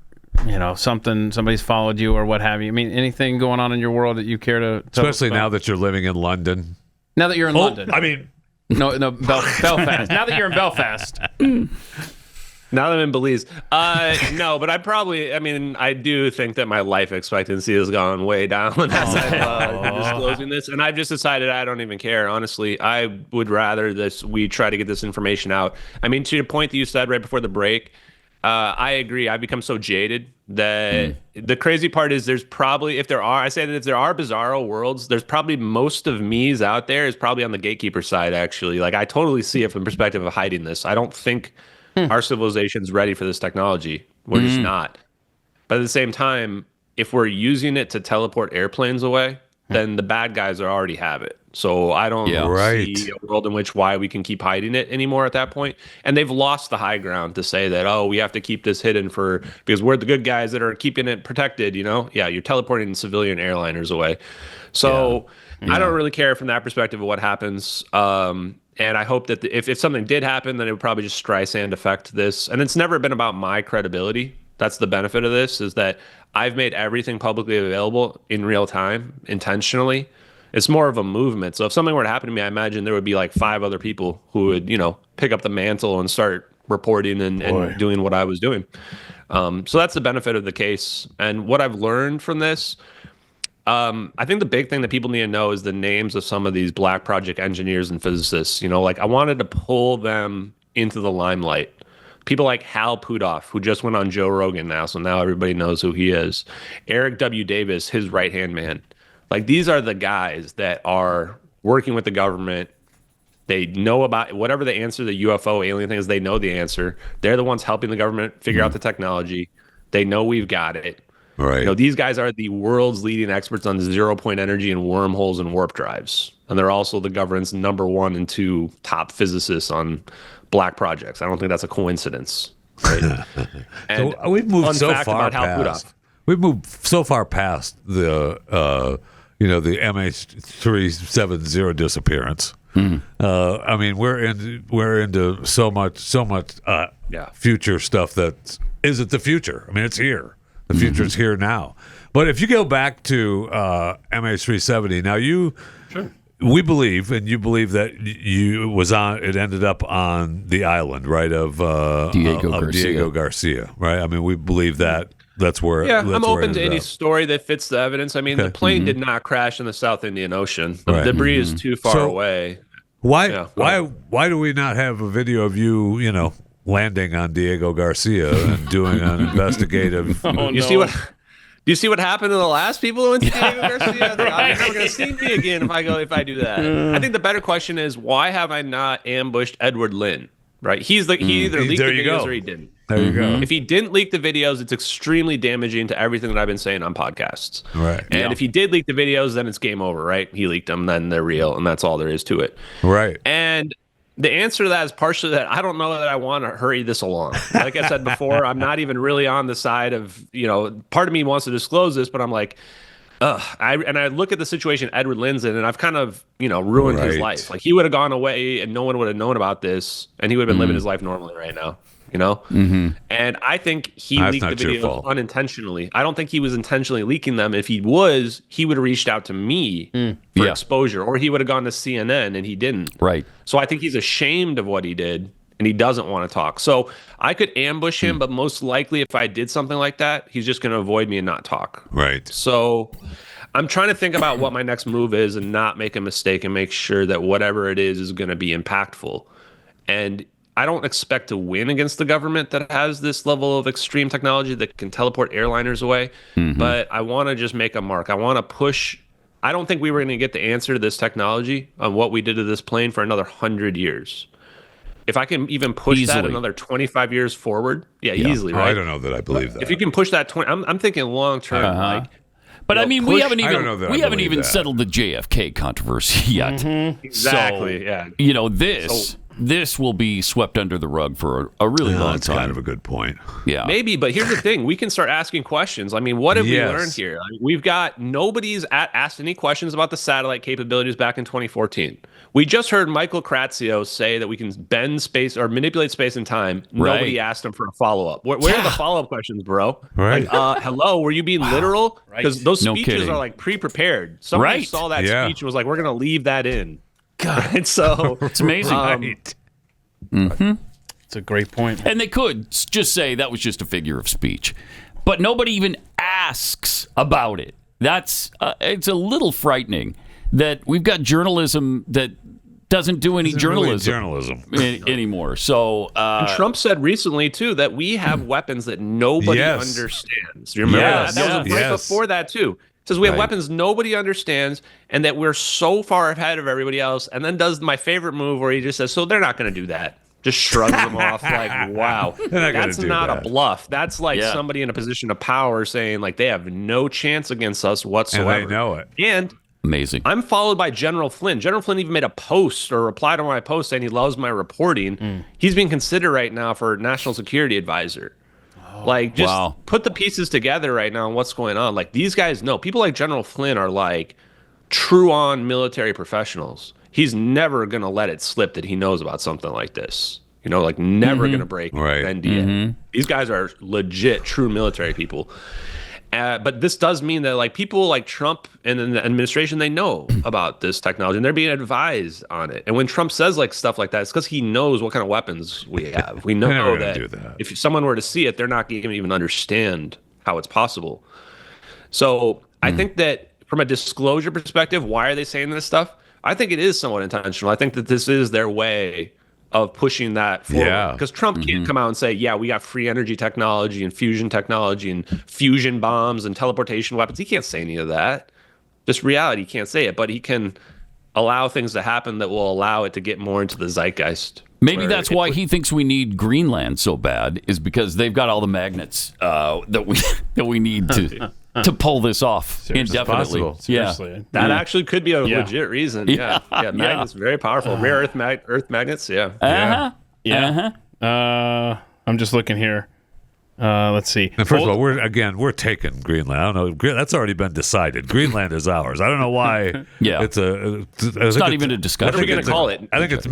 somebody's followed you or what have you? I mean, anything going on in your world that you care to tell us
especially
about?
now that you're living in London.
Now that you're in London.
I mean,
no, Belfast. Now that you're in Belfast.
Now that I'm in Belize. No, but I do think that my life expectancy has gone way down as I'm disclosing this. And I've just decided I don't even care. Honestly, I would rather we try to get this information out. I mean, to your point that you said right before the break, I agree. I've become so jaded that the crazy part is there's probably, if there are bizarro worlds, there's probably most of me's out there is probably on the gatekeeper side, actually. Like, I totally see it from the perspective of hiding this. I don't think our civilization's ready for this technology. We're just not. But at the same time, if we're using it to teleport airplanes away, then the bad guys already have it. So I don't see a world in which why we can keep hiding it anymore at that point. And they've lost the high ground to say that, oh, we have to keep this hidden because we're the good guys that are keeping it protected, you know? Yeah, you're teleporting civilian airliners away. So I don't really care from that perspective of what happens. And I hope that if something did happen, then it would probably just Streisand affect this. And it's never been about my credibility. That's the benefit of this, is that I've made everything publicly available in real time, intentionally. It's more of a movement. So if something were to happen to me, I imagine there would be like 5 other people who would, pick up the mantle and start reporting and doing what I was doing. So that's the benefit of the case. And what I've learned from this, I think the big thing that people need to know is the names of some of these Black Project engineers and physicists. I wanted to pull them into the limelight. People like Hal Puthoff, who just went on Joe Rogan now, so now everybody knows who he is. Eric W. Davis, his right-hand man. Like, these are the guys that are working with the government. They know about whatever the answer, the UFO alien thing is, they know the answer. They're the ones helping the government figure out the technology. They know we've got it.
Right.
These guys are the world's leading experts on zero-point energy and wormholes and warp drives. And they're also the government's number 1 and 2 top physicists on Black projects. I don't think that's a coincidence. Right? And
so we've moved so far
past.
We've moved so far past the the MH370 disappearance. I mean, we're into so much future stuff that isn't the future. I mean, it's here. The future's here now. But if you go back to MH370, now we believe, and you believe that it ended up on the island, right, of Diego Garcia, right? I mean, we believe that. That's where.
Yeah, I'm open to any story that fits the evidence. I mean, the plane did not crash in the South Indian Ocean. The debris is too far away.
Why do we not have a video of you, landing on Diego Garcia and doing an investigative?
Do you see what happened to the last people who went to Diego Garcia? They're never going to see me again if I do that. I think the better question is, why have I not ambushed Edward Lynn? Right, he either leaked the videos or he didn't.
There you go.
If he didn't leak the videos, it's extremely damaging to everything that I've been saying on podcasts.
Right.
And if he did leak the videos, then it's game over, right? He leaked them, then they're real, and that's all there is to it.
Right.
And the answer to that is partially that I don't know that I want to hurry this along. Like I said before, I'm not even really on the side of, part of me wants to disclose this, but I'm like, I look at the situation Edward Lynn's in, and I've kind of, ruined his life. Like, he would have gone away and no one would have known about this, and he would have been living his life normally right now. And I think he leaked the videos unintentionally. I don't think he was intentionally leaking them. If he was, he would have reached out to me for exposure, or he would have gone to CNN, and he didn't.
Right.
So I think he's ashamed of what he did, and he doesn't want to talk. So I could ambush him, but most likely if I did something like that, he's just going to avoid me and not talk.
Right.
So I'm trying to think about what my next move is and not make a mistake and make sure that whatever it is going to be impactful. And I don't expect to win against the government that has this level of extreme technology that can teleport airliners away, but I want to just make a mark. I want to push. I don't think we were going to get the answer to this technology on what we did to this plane for another 100 years. If I can even push that another 25 years forward, easily, right?
I don't know that I believe that.
If you can push that 20, I'm thinking long term,
But I mean, we haven't even settled the JFK controversy yet.
Exactly.
So, this will be swept under the rug for a really long
that's
time.
Kind of a good point.
Yeah,
maybe. But here's the thing: we can start asking questions. I mean, what have we learned here? We've got nobody's asked any questions about the satellite capabilities back in 2014. We just heard Michael Kratzios say that we can bend space or manipulate space and time. Nobody asked him for a follow-up. Where are the follow-up questions, bro?
Right.
Like, hello, were you being literal? Because those speeches are like pre-prepared. Somebody saw that speech and was like, we're going to leave that in. God. Right? So
it's amazing.
It's a great point.
And they could just say that was just a figure of speech. But nobody even asks about it. That's it's a little frightening that we've got journalism that doesn't do any journalism
really
anymore. So
and Trump said recently too that we have weapons that nobody understands. You remember that? That was right before that too. It says we have weapons nobody understands, and that we're so far ahead of everybody else. And then does my favorite move where he just says, "So they're not going to do that." Just shrugs them off like, wow. That's not a bluff. That's like somebody in a position of power saying like they have no chance against us whatsoever.
And they know it.
And
amazing.
I'm followed by General Flynn. General Flynn even made a post or replied to my post saying he loves my reporting. He's being considered right now for National Security Advisor. Like, just put the pieces together right now on what's going on. Like, these guys know. People like General Flynn are like true-on military professionals. He's never going to let it slip that he knows about something like this. You know, like never going to break NDA. These guys are legit, true military people. But this does mean that like people like Trump and the administration, they know about this technology and they're being advised on it. And when Trump says like stuff like that, it's because he knows what kind of weapons we have. We know that if someone were to see it, they're not going to even understand how it's possible. So I think that from a disclosure perspective, why are they saying this stuff? I think it is somewhat intentional. I think that this is their way of pushing that forward. Because Trump can't come out and say, yeah, we got free energy technology and fusion technology and fusion bombs and teleportation weapons. He can't say any of that. Just reality, he can't say it. But he can allow things to happen that will allow it to get more into the zeitgeist.
Maybe that's why he thinks we need Greenland so bad, is because they've got all the magnets that we need to pull this off indefinitely.
Seriously. That actually could be a legit reason. Magnets are very powerful. Rare earth magnets,
I'm just looking here. Let's see.
And first of all, we're taking Greenland. I don't know. That's already been decided. Greenland is ours. I don't know why.
It's not even a discussion.
What are we going to call it?
I think it's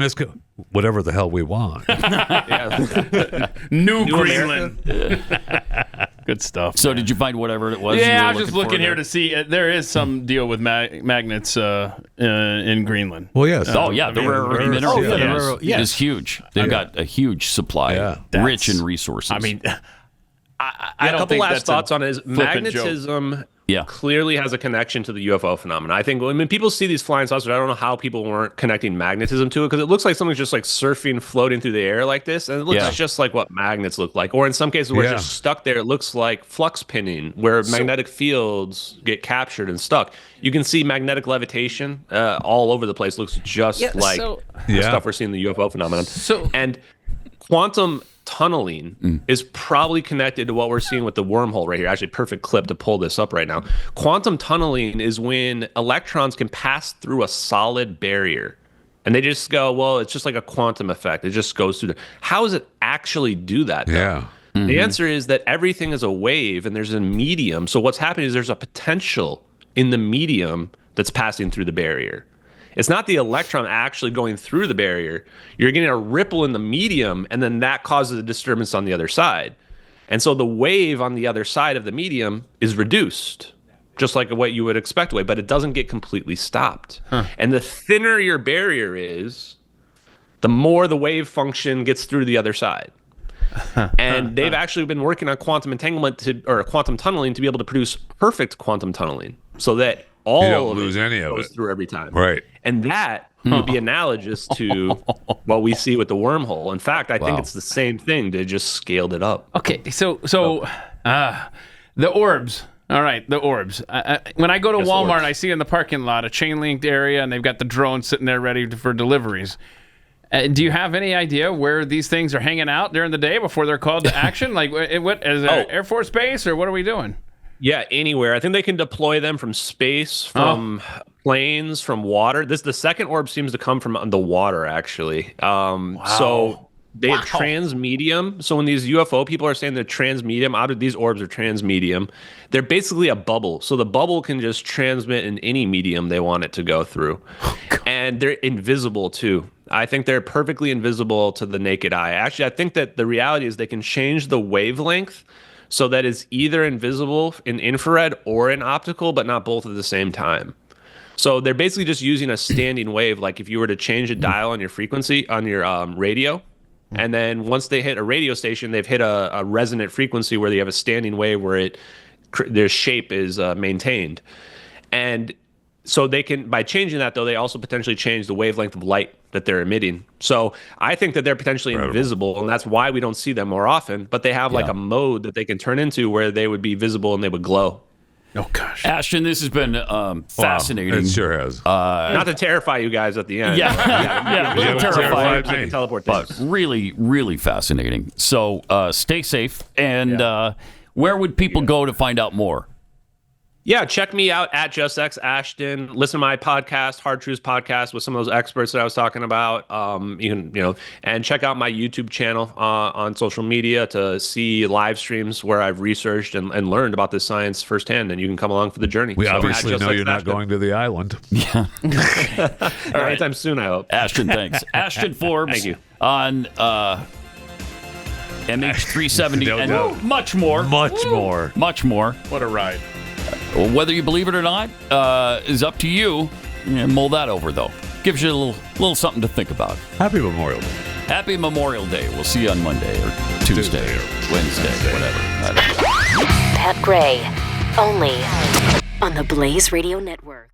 whatever the hell we want.
New Greenland. Good stuff.
So did you find whatever it was?
Yeah, I was just looking here to see. There is some deal with magnets in Greenland.
Well, yes.
The rare earth mineral is huge. They've got a huge supply, rich in resources.
I mean,
I don't think last thoughts on it is magnetism clearly has a connection to the UFO phenomenon. I think when people see these flying saucers, I don't know how people weren't connecting magnetism to it, because it looks like something's just like surfing, floating through the air like this, and it looks just like what magnets look like. Or in some cases where it's just stuck there, it looks like flux pinning, where magnetic fields get captured and stuck. You can see magnetic levitation all over the place. Looks just like the stuff we're seeing in the UFO phenomenon. And quantum tunneling is probably connected to what we're seeing with the wormhole right here. Actually, perfect clip to pull this up right now. Quantum tunneling is when electrons can pass through a solid barrier. And they just go, well, it's just like a quantum effect. It just goes through. How does it actually do that, though? The answer is that everything is a wave and there's a medium. So what's happening is there's a potential in the medium that's passing through the barrier. It's not the electron actually going through the barrier. You're getting a ripple in the medium, and then that causes a disturbance on the other side. And so the wave on the other side of the medium is reduced, just like what you would expect away, but it doesn't get completely stopped. And the thinner your barrier is, the more the wave function gets through the other side. And they've actually been working on quantum entanglement or quantum tunneling to be able to produce perfect quantum tunneling, so that all
you don't
of
lose
it
any of
goes
it
through every time.
Right.
And that would be analogous to what we see with the wormhole. In fact, I think it's the same thing. They just scaled it up.
Okay, so the orbs. All right, the orbs. When I go to Walmart, I see in the parking lot a chain-linked area, and they've got the drone sitting there ready for deliveries. Do you have any idea where these things are hanging out during the day before they're called to action? Like, what is it, Air Force Base, or what are we doing?
Yeah, anywhere. I think they can deploy them from space, from planes, from water. The second orb seems to come from the water, actually. So they have transmedium. So when these UFO people are saying they're transmedium, these orbs are transmedium, they're basically a bubble. So the bubble can just transmit in any medium they want it to go through. And they're invisible, too. I think they're perfectly invisible to the naked eye. Actually, I think that the reality is they can change the wavelength so that it's either invisible in infrared or in optical, but not both at the same time. So they're basically just using a standing wave, like if you were to change a dial on your frequency, on your radio, and then once they hit a radio station, they've hit a resonant frequency where they have a standing wave where their shape is maintained. And So they can, by changing that though, they also potentially change the wavelength of light that they're emitting. So I think that they're potentially invisible, and that's why we don't see them more often. But they have like a mode that they can turn into where they would be visible and they would glow.
Oh gosh,
Ashton, this has been fascinating.
Wow, it sure has.
Not to terrify you guys at the end.
Yeah,
terrified. I can teleport
but
things.
really, really fascinating. So stay safe. And where would people go to find out more?
Yeah, check me out at JustX Ashton. Listen to my podcast, Hard Truths Podcast, with some of those experts that I was talking about. You can, and check out my YouTube channel on social media to see live streams where I've researched and learned about this science firsthand. And you can come along for the journey.
We obviously know you're not going to the island.
Yeah.
All right. Anytime soon, I hope.
Ashton, thanks. Ashton Forbes.
Thank you.
On MH370 and much more. Much more.
What a ride.
Whether you believe it or not is up to you. Mull that over, though. Gives you a little something to think about.
Happy Memorial Day.
Happy Memorial Day. We'll see you on Monday or Tuesday or Wednesday, whatever.
Pat Gray, only on the Blaze Radio Network.